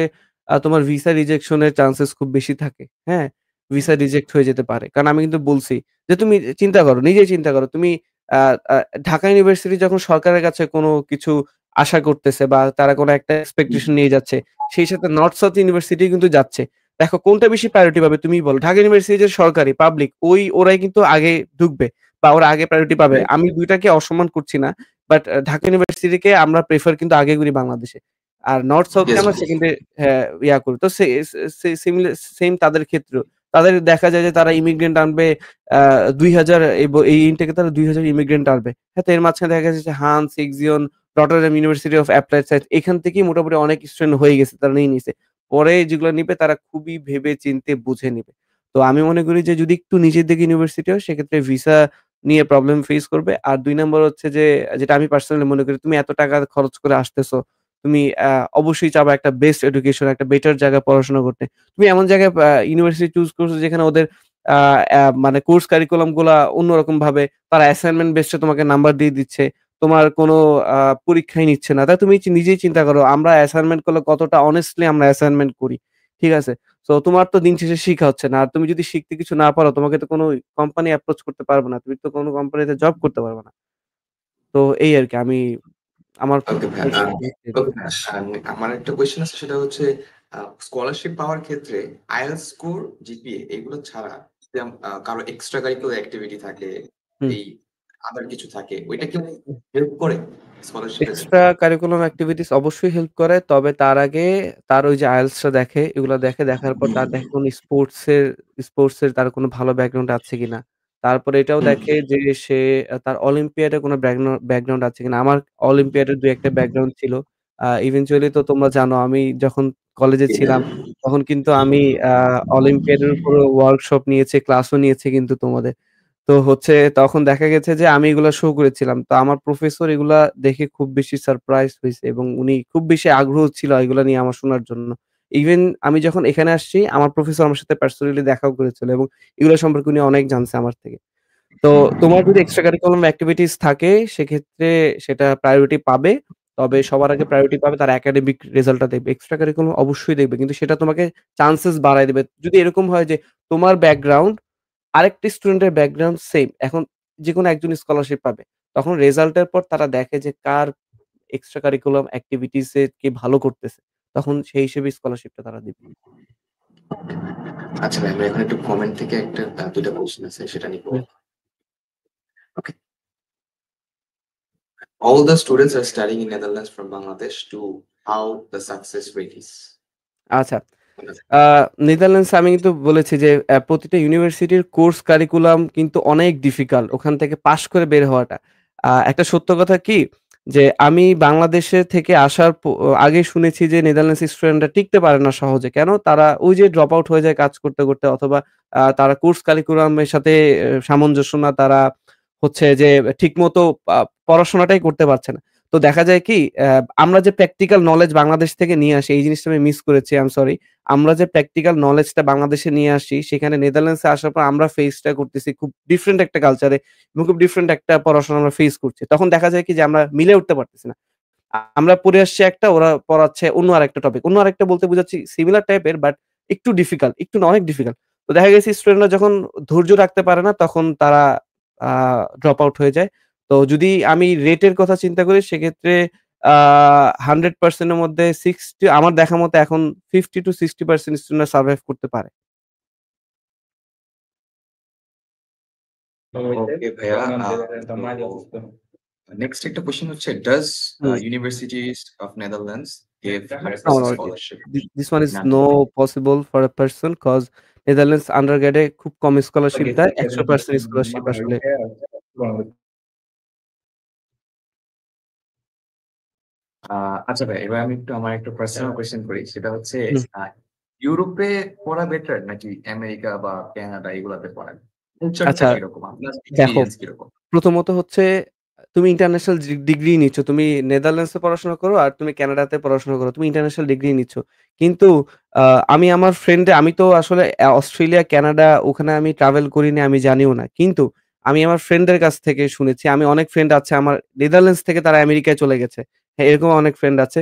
তোমার ভিসা রিজেকশন এর চান্সেস খুব বেশি থাকে। হ্যাঁ? ভিসা রিজেক্ট হয়ে যেতে পারে। কারণ আমি কিন্তু বলছি যে তুমি চিন্তা করো, নিজেই চিন্তা করো। তুমি আ আ ঢাকা ইউনিভার্সিটি যখন সরকারের কাছে কোনো কিছু আশা করতেছে বা তারা কোনো একটা এক্সপেকটেশন নিয়ে যাচ্ছে, সেই সাথে নর্থ সাউথ ইউনিভার্সিটি কিন্তু যাচ্ছে। দেখো কোনটা বেশি প্রায়োরিটি পাবে তুমিই বলো। ঢাকা ইউনিভার্সিটি যে সরকারি, পাবলিক ওরাই কিন্তু আগে ঢুকবে বা ওরা আগে প্রায়োরিটি পাবে। রাইট? আমি ২ টাকে অসম্মান করছি না। বাট ঢাকা ইউনিভার্সিটিকে আমরা প্রেফার কিন্তু আগে করি বাংলাদেশে। আর নর্থ সাউথ কে ইয়েস আমরা ভাই। সেকেন্ড এ ইয়া করি। তো সেম তাদের ক্ষেত্রেও। তাদের দেখা যায় যে তারা ইমিগ্রেন্ট আনবে আ ২০০০ এই ইনটেক এ তারা ২০০০ ইমিগ্রেন্ট আনবে। হ্যাঁ, তো এর মাঝখানে দেখা যাচ্ছে যে Hanze, Saxion, Rotterdam University of Applied Science এখান থেকেই মোটামুটি অনেক স্টুডেন্ট হয়ে গেছে। তারা নিয়ে নিছে। পরে যেগুলো নিবে তারা খুবই ভেবে চিন্তে বুঝে নিবে। তো আমি মনে করি যে যদি একটু নিচের দিকে ইউনিভার্সিটি হয় সেক্ষেত্রে ভিসা নিয়ে প্রবলেম ফেস করবে। আর ২ নাম্বার হচ্ছে যে যেটা আমি পার্সোনালি মনে করি তুমি এত টাকা খরচ করে আসতেছো। তুমি অবশ্যই চাবা একটা বেস্ট এডুকেশন একটা বেটার জায়গায় পড়াশোনা করতে। তুমি এমন জায়গায় ইউনিভার্সিটি চুজ করছো যেখানে ওদের আ মানে কোর্স কারিকুলাম গুলা অন্যরকম ভাবে তারা অ্যাসাইনমেন্ট বেসড এ তোমাকে নাম্বার দিয়ে দিচ্ছে। তোমার কোনো আ পরীক্ষাই নিচ্ছে না। তা তুমি নিজেই চিন্তা করো আমরা অ্যাসাইনমেন্ট করলে কতটা অনেস্টলি আমরা অ্যাসাইনমেন্ট করি। ঠিক আছে? সো তোমার তো দিন শেষে শিখা হচ্ছে না। আর তুমি যদি শিখতে কিছু না পারো তোমাকে তো কোনো কোম্পানি অ্যাপ্রোচ করতে পারবে না। তুমি তো কোনো কোম্পানিতে জব করতে পারবে না। তো এই আরকি আমার ওকে ভাই। ওকে এদিকে। ভাই। আমার একটা কোয়েশ্চেন আছে, সেটা হচ্ছে স্কলারশিপ পাওয়ার ক্ষেত্রে আইএলটিএস স্কোর, জিপিএ এগুলো ছাড়া কারো এক্সট্রা কারিকুলার অ্যাক্টিভিটি থাকে, হুম। এই আদার কিছু থাকে, ওইটা কি হেল্প করে স্কলারশিপের জন্য? এক্সট্রা কারিকুলাম এক্টিভিটিস অবশ্যই হেল্প করে। তবে তার আগে তার ওই যে IELTS টা দেখে, এগুলা দেখে, দেখার পর তার দেখে কোন স্পোর্টস এর তার কোন ভালো ব্যাকগ্রাউন্ড আছে কিনা। তারপরে এটাও হুম, দেখে যে সে তার অলিম্পিয়াডে কোন ব্যাকগ্রাউন্ড আছে কিনা। আমার অলিম্পিয়াডের ২-১ টা ব্যাকগ্রাউন্ড ছিল। ইভেনচুয়ালি তো তোমরা জানো আমি যখন কলেজে জি ভাই। ছিলাম, তখন কিন্তু আমি আ অলিম্পিয়াডের উপরও ওয়ার্কশপ নিয়েছি, ক্লাসও নিয়েছি কিন্তু তোমাদের। তো হচ্ছে তখন দেখা গেছে যে আমি এগুলা শো করেছিলাম। তো আমার প্রফেসর এগুলা দেখে খুব বেশি সারপ্রাইজড হইছে এবং উনি খুব বেশি আগ্রহ ছিল এগুলা নিয়ে আমার শোনার জন্য। ইভেন আমি যখন এখানে আসছি আমার প্রফেসর আমার সাথে পার্সোনালি দেখাও করেছিল এবং এগুলা সম্পর্কে উনি অনেক জানছে আমার থেকে। তো তোমার যদি এক্সট্রা কারিকুলাম এক্টিভিটিস থাকে সেক্ষেত্রে সেটা প্রায়োরিটি পাবে। তবে সবার আগে প্রায়োরিটি পাবে তার একাডেমিক রেজাল্টটা দেখবে। এক্সট্রা কারিকুলাম অবশ্যই দেখবে। কিন্তু সেটা তোমাকে চান্সেস বাড়ায় দিবে। যদি এরকম হয় যে তোমার ব্যাকগ্রাউন্ড আরেকটা স্টুডেন্টের ব্যাকগ্রাউন্ড সেইম। এখন যেকোনো একজন স্কলারশিপ পাবে। তখন রেজাল্টের পর তারা দেখে যে কার এক্সট্রা কারিকুলাম এক্টিভিটিস এ কে ভালো করতেছে। তখন সেই হিসেবে স্কলারশিপটা তারা দিবে। আচ্ছা ভাই, আমরা এখন একটু কমেন্ট থেকে একটা ২ টা কোয়েশ্চেন আছে সেটা নিবো। হুম। ওকে। All the students are studying in Netherlands from Bangladesh to how the success rate is? আচ্ছা। আ নেদারল্যান্ডস আমি কিন্তু বলেছি যে প্রতিটা ইউনিভার্সিটির কোর্স কারিকুলাম কিন্তু অনেক ডিফিকাল্ট। ওখান থেকে পাস করে বের হওয়াটা। একটা সত্য কথা কি? যে আমি বাংলাদেশে থেকে আসার আগে শুনেছি যে নেদারল্যান্ডস স্টুডেন্টরা টিকতে পারে না সহজে। কেন? তারা ওই যে ড্রপ আউট হয়ে যায় কাজ করতে, করতে অথবা তারা কোর্স কারিকুলাম এর সাথে সামঞ্জস্য না তারা হচ্ছে যে ঠিকমতো আ পড়াশোনাটাই করতে পারছে না। তো দেখা যায় কি? আমরা যে প্র্যাকটিক্যাল নলেজ বাংলাদেশ থেকে নিয়ে আসি এই জিনিসটা আমি মিস করেছি। I am sorry. আমরা যে প্র্যাকটিক্যাল নলেজটা বাংলাদেশে নিয়ে আসি, সেখানে নেদারল্যান্ডসে আসার পর আমরা ফেসটা করতেছি খুব ডিফারেন্ট একটা কালচারে এবং খুব ডিফারেন্ট একটা পড়াশোনা আমরা ফেস করছি। তখন দেখা যায় কি যে আমরা মিলে উঠতে পারতেছি না। আমরা পড়ে আসছি একটা, ওরা পড়াচ্ছে অন্য আরেকটা টপিক। অন্য আরেকটা বলতে বুঝাচ্ছি সিমিলার টাইপের বাট একটু ডিফিকাল্ট, একটু না অনেক ডিফিকাল্ট। তো দেখা গেছে স্টুডেন্টরা যখন ধৈর্য রাখতে পারে না তখন তারা আ ড্রপ আউট হয়ে যায়। তো যদি আমি রেটের কথা চিন্তা করি সেক্ষেত্রে আ 100% এর মধ্যে 60 আমার দেখা মতো এখন 50-60% স্টুডেন্টরা সারভাইভ করতে পারে। ওকে ভাইয়া। তো নেক্সট একটা কোয়েশ্চেন হচ্ছে, does hmm. Universities of Netherlands give No, higher no, scholarship? this one is না। no possible for a person cause Netherlands আন্ডারগ্রেডে খুব কম স্কলারশিপ দেয়। 100% স্কলারশিপ আসলে আচ্ছা ভাই, এবার আমি একটু আমার একটা পার্সোনাল কোয়েশ্চেন করি। সেটা হচ্ছে, হুম। আ ইউরোপে পড়া বেটার নাকি আমেরিকা বা কানাডা এগুলাতে পড়া? কালচারটা আচ্ছা কিরকম? আপনার দেখো, এক্সপেরিয়েন্স কিরকম? প্রথমত হচ্ছে তুমি ইন্টারন্যাশনাল ডিগ্রি নিচ্ছ। তুমি নেদারল্যান্ডসে পড়াশোনা করো আর তুমি কানাডাতে পড়াশোনা করো। তুমি ইন্টারন্যাশনাল ডিগ্রি নিচ্ছ। কিন্তু আ আমি আমার আমি তো আসলে অস্ট্রেলিয়া, কানাডা ওখানে আমি ট্রাভেল করিনি, আমি জানিও না। কিন্তু আমি আমার ফ্রেন্ডদের কাছ থেকে শুনেছি। আমি অনেক ফ্রেন্ড আছে আমার নেদারল্যান্ডস থেকে তারা আমেরিকায় চলে গেছে। হ্যাঁ, এরকম অনেক ফ্রেন্ড আছে।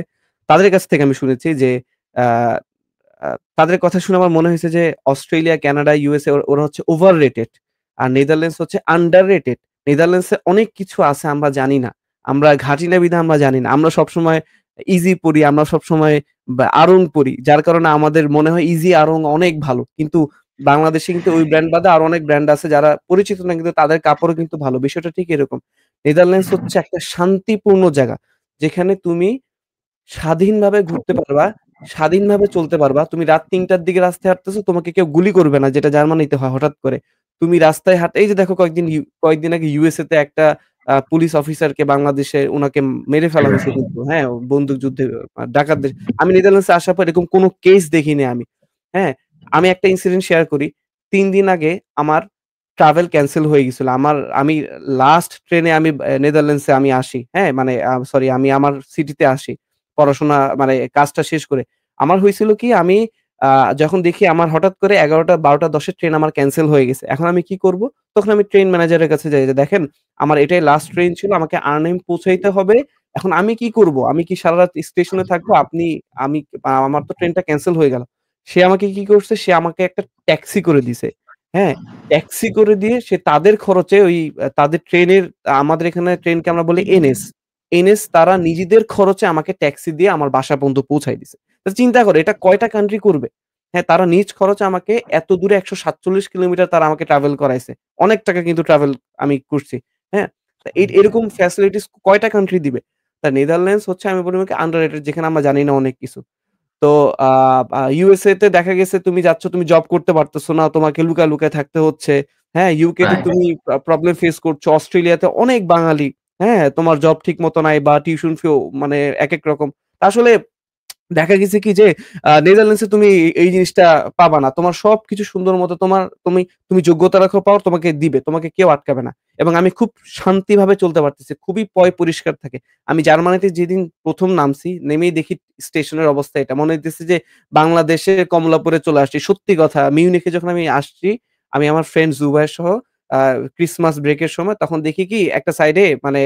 তাদের কাছ থেকে আমি শুনেছি যে আ আ তাদের কথা শুনে আমার মনে হয়েছে যে অস্ট্রেলিয়া, কানাডা, ইউএসএ ওরা হচ্ছে ওভার রেটেড। আর নেদারল্যান্ডস হচ্ছে আন্ডার রেটেড। নেদারল্যান্ডসে অনেক কিছু আছে আমরা জানি না। আমরা ঘাঁটি না বিধায় আমরা জানি না। আমরা সবসময় ইজি পড়ি, আমরা সবসময় আড়ং পড়ি। যার কারণে আমাদের মনে হয় ইজি আড়ং অনেক ভালো। কিন্তু বাংলাদেশে কিন্তু ওই ব্র্যান্ড বাদে আরো অনেক ব্র্যান্ড আছে যারা পরিচিত না কিন্তু তাদের কাপড়ও কিন্তু ভালো। বিষয়টা ঠিক এরকম। নেদারল্যান্ডস হচ্ছে একটা শান্তিপূর্ণ জায়গা। যেখানে তুমি স্বাধীনভাবে ঘুরতে পারবা, স্বাধীনভাবে চলতে পারবা। তুমি রাত ৩ টার দিকে রাস্তায় হাঁটতেছো, তোমাকে কেউ গুলি করবে না, যেটা জার্মানিতে হয় হঠাৎ করে। তুমি রাস্তায় এই যে দেখো কয়েকদিন আগে ইউএসএ তে একটা পুলিশ অফিসারকে বাংলাদেশে উনাকে মেরে ফেলা হইছে কিন্তু, হ্যাঁ? বন্দুকযুদ্ধে ডাকাতদের। আমি নেদারল্যান্ডসে আসার পর এরকম কোন কেস দেখিনি আমি। হ্যাঁ? আমি একটা ইনসিডেন্ট শেয়ার করি। ৩ দিন আগে আমার ট্রাভেল ক্যানসেল হয়ে গেছিল। আমি লাস্ট ট্রেনে আমি নেদারল্যান্ডসে আমি আসি। হ্যাঁ? মানে সরি আমি আমার সিটিতে আসি। পড়াশোনা মানে কাজটা শেষ করে। আমার হইছিল কি আমি আ যখন দেখি আমার হঠাৎ করে ১১টা ১২টা ১০ এর ট্রেন আমার ক্যানসেল হয়ে গেছে। এখন আমি কি করব? তখন আমি ট্রেন ম্যানেজারের কাছে যাই যে, "দেখেন আমার এটাই লাস্ট ট্রেন ছিল। আমাকে আর্নহেম পৌঁছাইতে হবে। এখন আমি কি করব? আমি কি সারারাত স্টেশনে থাকবো? আমি আমার তো ট্রেনটা ক্যানসেল হয়ে গেল।" সে আমাকে কি করছে? সে আমাকে একটা ট্যাক্সি করে দিছে। হ্যাঁ? ট্যাক্সি করে দিয়ে সে তাদের খরচে ওই তাদের ট্রেনের আমাদের এখানে ট্রেনকে আমরা বলি এনএস। এনএস তারা নিজেদের খরচে আমাকে ট্যাক্সি দিয়ে আমার বাসা পর্যন্ত পৌঁছায় দিছে। তো চিন্তা করো এটা কয়টা কান্ট্রি করবে? হ্যাঁ, তারা নিজ খরচে আমাকে এত দূরে ১৪৭ কিলোমিটার তারা আমাকে ট্রাভেল করাইছে। অনেক টাকা কিন্তু ট্রাভেল আমি করছি। হ্যাঁ? তো এরকম ফ্যাসিলিটিস কয়টা কান্ট্রি দিবে? তা নেদারল্যান্ডস হচ্ছে আমি বলি আন্ডাররেটেড যেখানে আমরা জানি না অনেক কিছু। তো আ আ ইউএসএ তে দেখা গেছে তুমি যাচ্ছ, তুমি জব করতে পারতেছো না। তোমাকে লুকায়, লুকায় থাকতে হচ্ছে। হ্যাঁ? ইউকে তে রাইট। তুমি প্রবলেম ফেস করছো। অস্ট্রেলিয়াতে অনেক বাঙালি। হ্যাঁ? তোমার জব ঠিক মতো নাই বা টিউশন ফিও মানে একেক রকম। আসলে দেখা গেছে কি যে নেদারল্যান্ডসে তুমি এই জিনিসটা পাবা না। তোমার সবকিছু সুন্দর মতো তুমি যোগ্যতা রাখো পাও, তোমাকে দিবে। তোমাকে কেউ আটকাবে না। এবং আমি খুব শান্তিভাবে চলতে পারতেছি। খুবই পরিষ্কার থাকে। আমি জার্মানিতে যেদিন ১ম নামছি, নেমেই দেখি স্টেশনের অবস্থা এটা। মনে হইতেছে যে বাংলাদেশের কমলাপুরে চলে আসছি। সত্যি কথা মিউনিখে যখন আমি আসছি, আমি আমার ফ্রেন্ড জুবায়ের সহ আ ক্রিসমাস ব্রেক এর সময় তখন দেখি কি একটা সাইডে মানে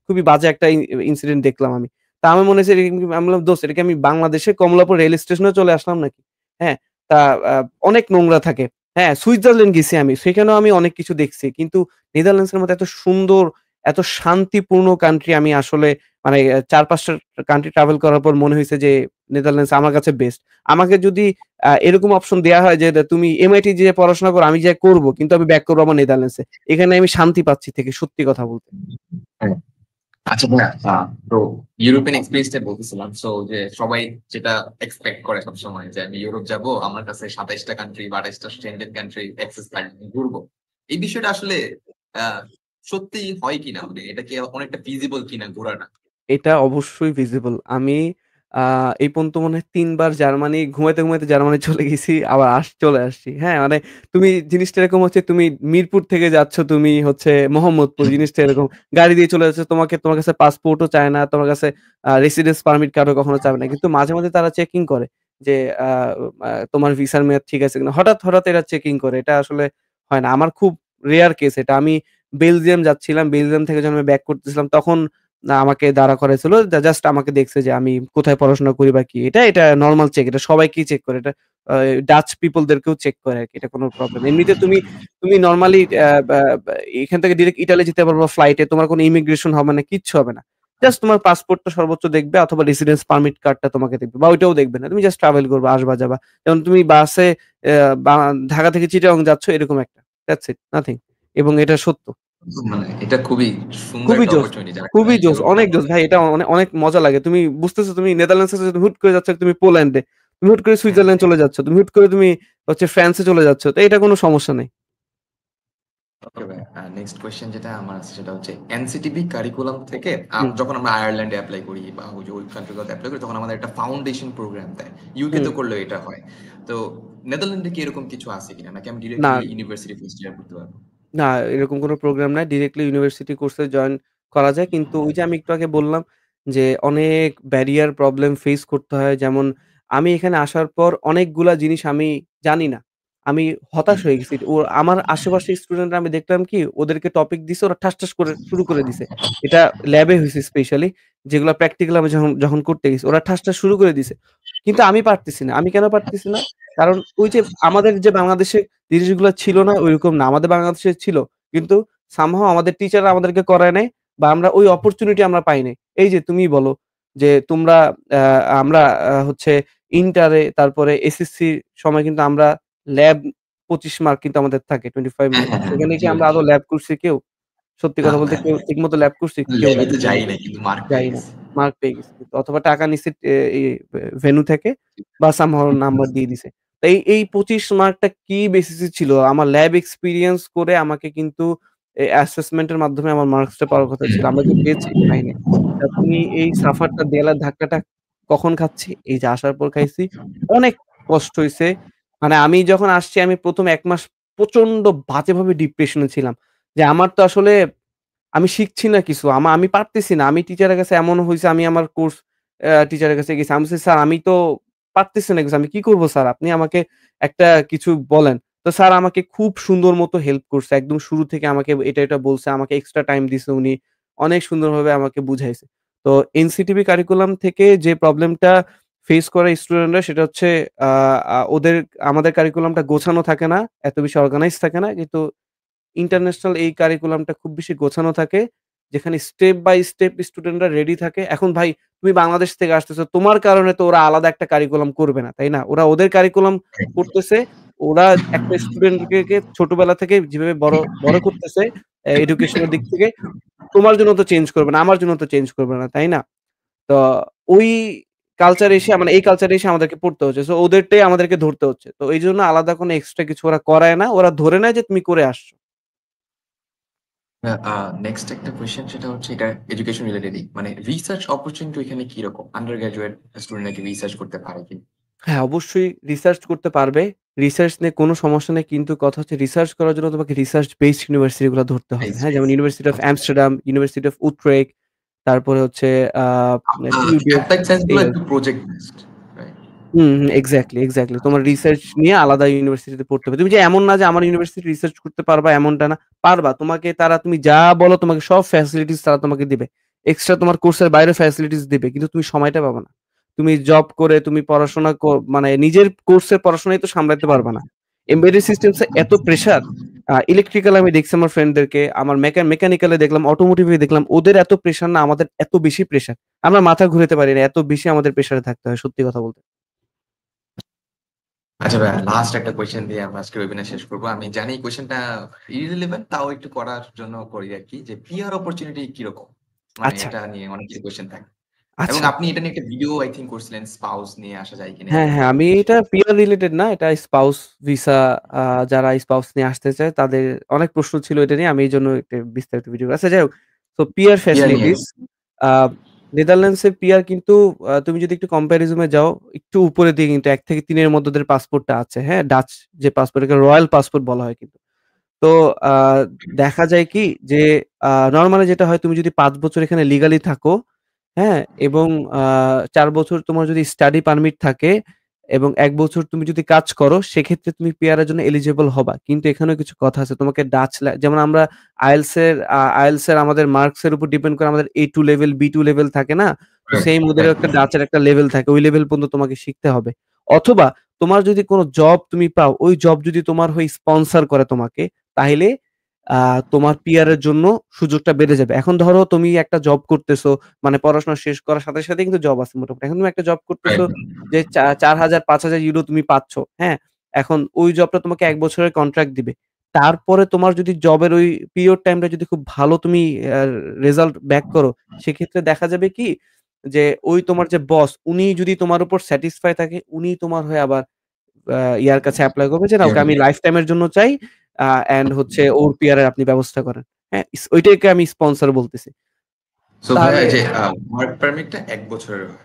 খুবই বাজে একটা ইনসিডেন্ট দেখলাম আমি। তা আমার মনে হইছে আমি বললাম, "দোস্ত এটা কি আমি বাংলাদেশের কমলাপুর রেল স্টেশনেও চলে আসলাম নাকি?" হ্যাঁ? তা আ অনেক নোংরা থাকে। হ্যাঁ, সুইজারল্যান্ড গেছি আমি। সেখানেও আমি অনেক কিছু দেখছি। কিন্তু নেদারল্যান্ডসের মতো এত সুন্দর, এত শান্তিপূর্ণ কান্ট্রি আমি আসলে মানে ৪-৫ টা কান্ট্রি ট্রাভেল করার পর মনে হইছে যে নেদারল্যান্ডস আমার কাছে বেস্ট। আমাকে যদি এরকম অপশন দেয়া হয় যে তুমি এমআইটি যেয়ে পড়াশোনা করো, আমি যেয়ে করব। কিন্তু আমি ব্যাক করব আমার নেদারল্যান্ডসে। এখানে আমি শান্তি পাচ্ছি থেকে সত্যি কথা বলতে। হ্যাঁ। আচ্ছা ভাইয়া, তো ইউরোপিয়ান এক্সপেরিয়েন্স টা বলতেছিলাম। সো যে সবাই যেটা এক্সপেক্ট করে সবসময় যে আমি ইউরোপ যাব, আমার কাছে ২৭ টা কান্ট্রি বা ২৮ টা স্ট্রেনজেড কান্ট্রি অ্যাক্সেস থাকবে, ঘুরবো। এই বিষয়টা আসলে আ সত্যিই হয় কিনা? মানে এটা কি অনেকটা ফিজিবল কিনা ঘোরাটা? এটা অবশ্যই ভিজিবল। আমি আ এই পর্যন্ত মনে হয় ৩ বার জার্মানি ঘুমাইতে জার্মানি চলে গেছি। আবার চলে আসছি। হ্যাঁ? মানে তুমি জিনিসটা এরকম হচ্ছে তুমি মিরপুর থেকে যাচ্ছ তুমি হচ্ছে মোহাম্মদপুর জিনিসটা এরকম। গাড়ি দিয়ে চলে যাচ্ছ। তোমার কাছে পাসপোর্টও চায় না। তোমার কাছে রেসিডেন্স পারমিট কার্ডও কখনো চাবে না। কিন্তু মাঝে তারা চেকিং করে যে আ তোমার ভিসার মেয়াদ ঠিক আছে কিনা। হঠাৎ এরা চেকিং করে। এটা আসলে হয় না। আমার খুব রেয়ার কেস এটা। আমি বেলজিয়াম যাচ্ছিলাম। বেলজিয়াম থেকে যখন আমি ব্যাক করতেছিলাম তখন না আমাকে দাঁড়া করাইছিল। জাস্ট আমাকে দেখছে যে আমি কোথায় পড়াশোনা করি বা কি। এটা নরমাল চেক। এটা সবাইকেই চেক করে। এটা আ ডাচ পিপল দেরকেও চেক করে আরকি। এটা কোন প্রবলেম। এমনিতে তুমি নরমালি বা এখান থেকে ডিরেক্ট ইটালি যেতে পারবা ফ্লাইটে। তোমার কোন ইমিগ্রেশন হবে না, কিচ্ছু হবে না। জাস্ট তোমার পাসপোর্টটা সর্বোচ্চ দেখবে অথবা রেসিডেন্স পারমিট কার্ডটা তোমাকে দেখবে বা ওইটাও দেখবে না। তুমি জাস্ট ট্রাভেল করবা, আসবা যাবা। যেমন তুমি বাসে বা ঢাকা থেকে চিটাগং যাচ্ছ এরকম একটা। That's it, nothing. এবং এটা সত্য। মানে এটা খুবই সুন্দর খুবই একটা জোস, অপরচুনিটি যারা কিনা খুবই জোস। ইউরোপ অনেক ট্রাভেল জোস করে। ভাই, এটা অনেক মজা লাগে। তুমি বুঝতেছো তুমি নেদারল্যান্ডসে আছো, তুমি হুট করে যাচ্ছ তুমি পোল্যান্ডে। তুমি হুট করে হ্যাঁ, সুইজারল্যান্ড চলে যাচ্ছ। তুমি হুট করে তুমি হচ্ছে ফ্রান্সে চলে যাচ্ছ। তো এটা কোনো সমস্যা নাই। ওকে ভাই। নেক্সট কোয়েশ্চেন যেটা আমার আছে সেটা হচ্ছে এনসিটিবি কারিকুলাম থেকে হুম, যখন আমরা আয়ারল্যান্ডে এপ্লাই করি বা ওই যে ওই কান্ট্রিগুলোতে এপ্লাই করি তখন আমাদের একটা ফাউন্ডেশন প্রোগ্রাম দেয়। ইউকে হুম। তো করলেও এটা হয়। তো নেদারল্যান্ডে কি এরকম কিছু আছে কিনা নাকি আমি না, ডিরেক্টলি ইউনিভার্সিটি ফার্স্ট ইয়ার করতে পারবো? না এরকম কোনো প্রোগ্রাম নাই। ডিরেক্টলি ইউনিভার্সিটি কোর্সে জয়েন করা যায়। কিন্তু ওই যে আমি একটু আগে বললাম যে অনেক ব্যারিয়ার প্রবলেম ফেস করতে হয়। যেমন আমি এখানে আসার পর অনেকগুলা জিনিস আমি জানি না। আমি হতাশ হুম। হয়ে গেছি। আমার আশেপাশের স্টুডেন্টরা আমি দেখলাম কি ওদেরকে টপিক দিছে ওরা ঠাস, ঠাস করে শুরু করে দিছে। এটা ল্যাবে হইছে স্পেশালি যেগুলা প্র্যাকটিক্যাল আমি যখন করতে গেছি ওরা ঠাস, ঠাস শুরু করে দিছে। কিন্তু আমি পারতেছি না। আমি কেন পারতেছি না? কারণ ওই যে আমাদের যে বাংলাদেশে জিনিসগুলা ছিল না ঐরকম না। আমাদের বাংলাদেশে ছিল। কিন্তু somehow আমাদের টিচাররা আমাদেরকে করায় নাই বা আমরা ওই অপরচুনিটি আমরা পাই নাই। এই যে তুমিই বলো যে তোমরা আ আমরা হচ্ছে ইন্টারে তারপরে এসএসসির সময় কিন্তু আমরা ল্যাব ২৫ মার্ক কিন্তু আমাদের থাকে 25 হ্যাঁ, মিনিট। হ্যাঁ, হ্যাঁ। সেখানে জি কি ভাই, আমরা জি। আদৌ ল্যাব করছি কেউ? সত্যি না কথা বলতে ভাই। কেউ ঠিকমতো ল্যাব করছি? কেউ ল্যাবে নাই। তো কেউ যাই নাই। নাই কিন্তু মার্ক পেয়ে যাই না। গেছি। মার্ক পেয়ে গেছি। অথবা টাকা নিছি ভেন্যু থেকে বা somehow নাম্বার দিয়ে দিছে। তো এই ২৫ মার্কটা কি বেসিসে ছিল? আমার ল্যাব এক্সপেরিয়েন্স করে আমাকে কিন্তু অ্যাসেসমেন্ট এর মাধ্যমে আমার মার্কসটা পাওয়ার কথা ছিল। আমরা কি পেয়েছি? পাই নাই। তা তুমি এই সাফারটা দেয়ালের ধাক্কাটা কখন খাচ্ছি? এই যে আসার পর খাইছি। অনেক কষ্ট হইছে। মানে আমি যখন আসছি আমি ১ম ১ মাস প্রচন্ড বাজেভাবে ডিপ্রেশন এ ছিলাম। যে আমার তো আসলে আমি শিখছি না কিছু। আমি পারতেছি না। আমি টিচারের কাছে এমন হইছে আমি আমার কোর্স টিচারের কাছে গেছি। আমি বলছি, "স্যার আমি তো পারতেছি না কিছু। আমি কি করব স্যার? আপনি আমাকে একটা কিছু বলেন।" তো স্যার আমাকে খুব সুন্দর মতো হেল্প করছে। একদম শুরু থেকে আমাকে এটা বলছে। আমাকে এক্সট্রা টাইম দিছে উনি। অনেক সুন্দরভাবে আমাকে বুঝাইছে। তো এনসিটিবি কারিকুলাম থেকে যে প্রবলেমটা ফেস করে স্টুডেন্টরা সেটা হচ্ছে আ আ ওদের আমাদের কারিকুলামটা গোছানো থাকে না। এত বেশি অর্গানাইজ থাকে না। কিন্তু ইন্টারন্যাশনাল এই কারিকুলামটা খুব বেশি গোছানো থাকে। যেখানে স্টেপ বাই স্টেপ স্টুডেন্টরা রেডি থাকে। এখন ভাই তুমি বাংলাদেশ থেকে আসতেছো। তোমার কারণে তো ওরা আলাদা একটা কারিকুলাম করবে না, তাই না? ওরা ওদের কারিকুলাম করতেছে। ওরা একটা স্টুডেন্টকে ছোটবেলা থেকে যেভাবে বড় করতেছে এডুকেশন এর দিক থেকে, তোমার জন্য তো চেঞ্জ করবে না, আমার জন্য তো চেঞ্জ করবে না, তাই না? তো ওই কালচারে এসে মানে এই কালচারে এসে আমাদেরকে পড়তে হচ্ছে। সো ওদেরটাই আমাদেরকে ধরতে হচ্ছে। তো এইজন্য আলাদা কোনো এক্সট্রা কিছু ওরা করায় না। ওরা ধরে নেয় যে তুমি করে আসছো। নেক্সট একটা কোয়েশ্চেন সেটা হচ্ছে এটা এডুকেশন রিলেটেডই। মানে রিসার্চ অপরচুনিটি এখানে কিরকম? আন্ডার গ্র্যাজুয়েট স্টুডেন্টরা কি রিসার্চ করতে পারে কি? হ্যাঁ, অবশ্যই রিসার্চ করতে পারবে। রিসার্চ নিয়ে কোনো সমস্যা নেই। কিন্তু কথা হচ্ছে রিসার্চ করার জন্য তোমাকে রিসার্চ বেসড ইউনিভার্সিটি গুলা ধরতে হবে। বেস্ট, হ্যাঁ? যেমন বেস্ট। ইউনিভার্সিটি অফ আচ্ছা। আমস্টারডাম, ইউনিভার্সিটি অফ উট্রেক্ট, তারপরে হচ্ছে আ TUDF অ্যাপ্লাইড সায়েন্স এই গুলো একটু আরকি। Project based, right? এক্সাক্টলি। আচ্ছা, তোমার আচ্ছা। রিসার্চ নিয়ে আলাদা ইউনিভার্সিটিতে পড়তে হবে। তুমি যে এমন না যে আমার ইউনিভার্সিটি রিসার্চ করতে পারবা এমনটা না। পারবা। তোমাকে তারা তুমি যা বলো তোমাকে সব ফ্যাসিলিটিস তারা তোমাকে দিবে। এক্সট্রা তোমার কোর্সের বাইরে ফ্যাসিলিটিস দিবে। কিন্তু তুমি সময়টা পাবা না। তুমি জব করে তুমি পড়াশোনা মানে নিজের কোর্সের পড়াশোনাই তো সামলাতে পারবা না। এমবেডেড সিস্টেমস এ এত প্রেশার ইলেকট্রিক্যাল আমি দেখছি আমার ফ্রেন্ডদেরকে, আমার মেকানিক্যাল এ দেখলাম, অটোমোটিভ এ দেখলাম ওদের এত প্রেশার না আমাদের এত বেশি প্রেশার। আমরা মাথা ঘুরাতে পারি না। এত বেশি আমাদের প্রেশারে থাকতে হয় সত্যি কথা বলতে। আচ্ছা ভাইয়া, লাস্ট একটা কোয়েশ্চেন দিয়ে আমরা আজকের ওয়েবিনার শেষ করব। আমি জানি কোয়েশ্চেনটা ইররিলেভেন্ট, তাও একটু করার জন্য করি আরকি যে পিআর অপরচুনিটি কিরকম? মানে আচ্ছা, এটা নিয়ে অনেকের কোয়েশ্চেন থাকে। এবং আচ্ছা। আপনি এটা নিয়ে একটা ভিডিও আই থিংক করছিলেন স্পাউস নিয়ে আসা যায় কিনা হ্যাঁ, এরকম হ্যাঁ, একটা আমি বিষয়। এটা পিয়ার রিলেটেড না। এটা স্পাউস ভিসা আ যারা স্পাউস নিয়ে আসতে চায় তাদের অনেক প্রশ্ন ছিল এটা নিয়ে। আমি এইজন্য একটা বিস্তারিত ভিডিও আচ্ছা যাই হোক। তো পিয়ার পিআর নিয়ে ফ্যাসিলিটিস আ নেদারল্যান্ডসের পিয়ার কিন্তু তুমি যদি একটু কম্পারিজম এ যাও, একটু উপরের দিকে কিন্তু ১ থেকে ৩ এর মধ্যে ওদের পাসপোর্টটা আছে। হ্যাঁ? ডাচ যে পাসপোর্ট এটাকে রয়াল পাসপোর্ট বলা হয় কিন্তু। তো আ দেখা যায় কি যে নরমালি যেটা হয় তুমি যদি ৫ বছর এখানে লিগালি থাকো, হ্যাঁ? এবং আ ৪ বছর তোমার যদি স্টাডি পারমিট থাকে এবং ১ বছর তুমি যদি কাজ করো সেক্ষেত্রে তুমি পিআর এর জন্য এলিজিবল হবা। কিন্তু এখানেও কিছু কথা আছে। তোমাকে ডাচ যেমন আমরা আইএলটিএস এর আমাদের মার্কস এর উপর ডিপেন্ড করে আমাদের A2 লেভেল, B2 লেভেল থাকে না? তো রাইট, সেইম ওদেরও রাইট। একটা ডাচের একটা লেভেল থাকে। ওই লেভেল পর্যন্ত তোমাকে শিখতে হবে। অথবা তোমার যদি কোন জব তুমি পাও, ওই জব যদি তোমার হয়ে স্পন্সর করে তোমাকে, তাইলে আ তোমার পিআর এর জন্য সুযোগটা বেড়ে যাবে। এখন ধরো তুমি একটা জব করতেছো, মানে পড়াশোনা শেষ করার সাথে কিন্তু জব আছে মোটামুটি। এখন তুমি একটা জব করতেছো রাইট। যে ৪,০০০ ৫,০০০ ইউরো তুমি পাচ্ছ, হ্যাঁ? এখন ওই জবটা তোমাকে ১ বছরের কন্ট্রাক্ট দিবে। তারপরে তোমার যদি জবের ওই পিরিয়ড টাইমটা যদি খুব ভালো তুমি রেজাল্ট ব্যাক করো, সেক্ষেত্রে দেখা যাবে কি যে ওই তোমার যে বস উনি যদি তোমার উপর স্যাটিসফাই থাকে, উনি তোমার হয়ে আবার ইয়ার কাছে এপ্লাই করবে যে, "না ওকে আমি লাইফ টাইম এর জন্য চাই। অ্যান্ড হচ্ছে ওর পিআর এর আপনি ব্যবস্থা করেন।" হ্যাঁ? ওইটাকে আমি স্পন্সর বলতেছি। সো ভাইয়া তাহলে এই যে ওয়ার্ক পারমিটটা ১ বছরের হয়।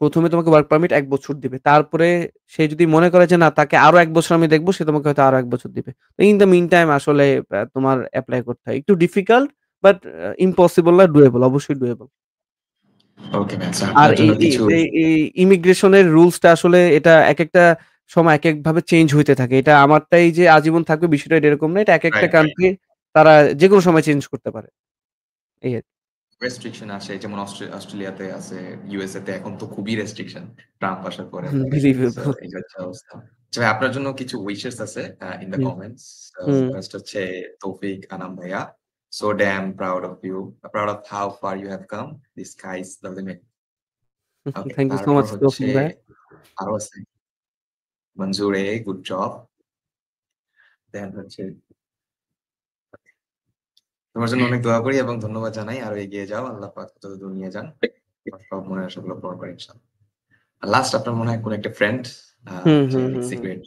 ১ম এ তোমাকে ওয়ার্ক পারমিট ১ বছর দিবে। তারপরে সে যদি মনে করে যে না তাকে আরো ১ বছর আমি দেখব, সে তোমাকে হয়তো আরো ১ বছর দিবে। ইন দ্যা মিন টাইম আসলে তোমার এপ্লাই করতে হয়। একটু ডিফিকাল্ট বাট ইম্পসিবল না, ডুয়েবল, অবশ্যই ডুয়েবল। Okay ma'am. সো আর আপনার জন্য এই এই কিছু এই এই ইমিগ্রেশন এর রুলস টা আসলে এটা একেকটা সময় একেকভাবে চেঞ্জ হইতে থাকে। এটা আমারটাই যে আজীবন থাকবে বিষয়টা এরকম না। এটা একেকটা রাইট, কান্ট্রি তারা যেকোনো সময় চেঞ্জ করতে পারে। এই আরকি। রেস্ট্রিকশন আসে যেমন অস্ট্রেলিয়াতে আছে, ইউএসএ তে এখন তো খুবই রেস্ট্রিকশন ট্রাম্প আসার পরে। So believable. এই হচ্ছে অবস্থা। আচ্ছা ভাই আপনার জন্য কিছু উইশেস আছে in the hmm, comments. So hmm. First হচ্ছে তৌফিক আনাম ভাইয়া। So damn proud of you. Proud of how far you have come. The sky's the limit. Okay thank you so তারপর মাচ হচ্ছে তৌফিক ভাই। আরো আছে মঞ্জুর এ গুড জব। দেন হচ্ছে তোমার জন্য অনেক দোয়া করি এবং ধন্যবাদ জানাই। আরো এগিয়ে যাও। আল্লাহ পাক যতদূর নিয়ে যান। তোমার সব মনের আশাগুলো পূরণ করে ইনশাআল্লাহ। আর লাস্ট আপনার মনে হয় কোন একটা ফ্রেন্ড হুম, যে হুম, অনেক হুম, হুম। সিক্রেট।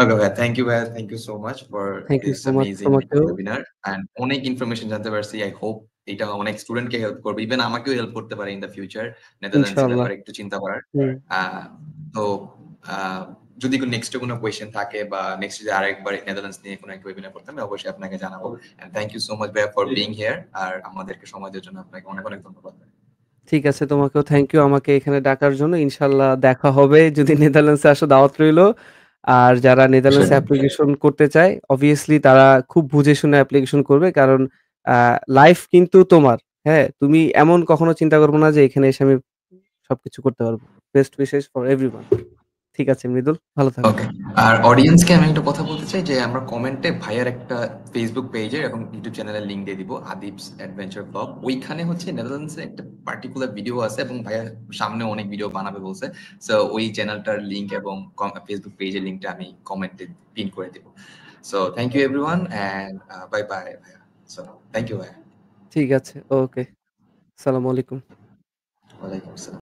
ওকে ভাইয়া থ্যাংক ইউ ভাইয়া। Thank you so much for thank you this so much amazing তোমাকেও। ওয়েবিনার অ্যান্ড অনেক ইনফরমেশন জানতে পারছি। আই হোপ এটা অনেক স্টুডেন্টকে হেল্প করবে। ইভেন আমাকেও হেল্প করতে পারে ইন দ্য ফিউচার নেদারল্যান্ডস এর ইনশাআল্লাহ। ব্যাপারে একটু চিন্তা করার। হুম। আ তো আ যদি নেক্সট এ কোনো কোয়েশ্চেন থাকে বা নেক্সট যদি আরেকবার নেদারল্যান্ডস নিয়ে কোনো একটা ওয়েবিনার করতে আমি অবশ্যই আপনাকে জানাবো। And thank you so much ভাইয়া ফর বিং হিয়ার। আর আমাদেরকে সময় দেওয়ার জন্য আপনাকে অনেক, অনেক ধন্যবাদ। ঠিক আছে, তোমাকেও থ্যাংক ইউ আমাকে এখানে ডাকার জন্য। ইনশাআল্লাহ দেখা হবে যদি নেদারল্যান্ডসে আসো, দাওয়াত রইলো। আর যারা নেদারল্যান্ডসে অ্যাপ্লিকেশন করতে চায় অবভিয়াসলি তারা খুব বুঝে শুনে অ্যাপ্লিকেশন করবে। কারণ আ লাইফ কিন্তু তোমার। হ্যাঁ? তুমি এমন কখনো চিন্তা করবে না যে এখানে এসে আমি সবকিছু করতে পারবো। Best wishes for everyone. ঠিক আছে মৃদুল, ভালো থাকো। ওকে। আর অডিয়েন্সকে আমি একটা কথা বলতে চাই যে আমরা কমেন্টে ভাইয়ার একটা ফেসবুক পেজের এবং ইউটিউব চ্যানেলের লিংক দিয়ে দিব আদিবস অ্যাডভেঞ্চার ব্লগ। ওইখানে হচ্ছে নেদারল্যান্ডসে একটা পার্টিকুলার ভিডিও আছে এবং ভাইয়া সামনে অনেক ভিডিও বানাবে বলছে। সো ওই চ্যানেলটার লিংক এবং ফেসবুক পেজের লিংকটা আমি কমেন্টে পিন করে দিব। So thank you everyone and bye bye ভাইয়া। সো থ্যাংক ইউ ভাইয়া। ঠিক আছে। ওকে। আসসালামু আলাইকুম। ওয়ালাইকুম আসসালাম।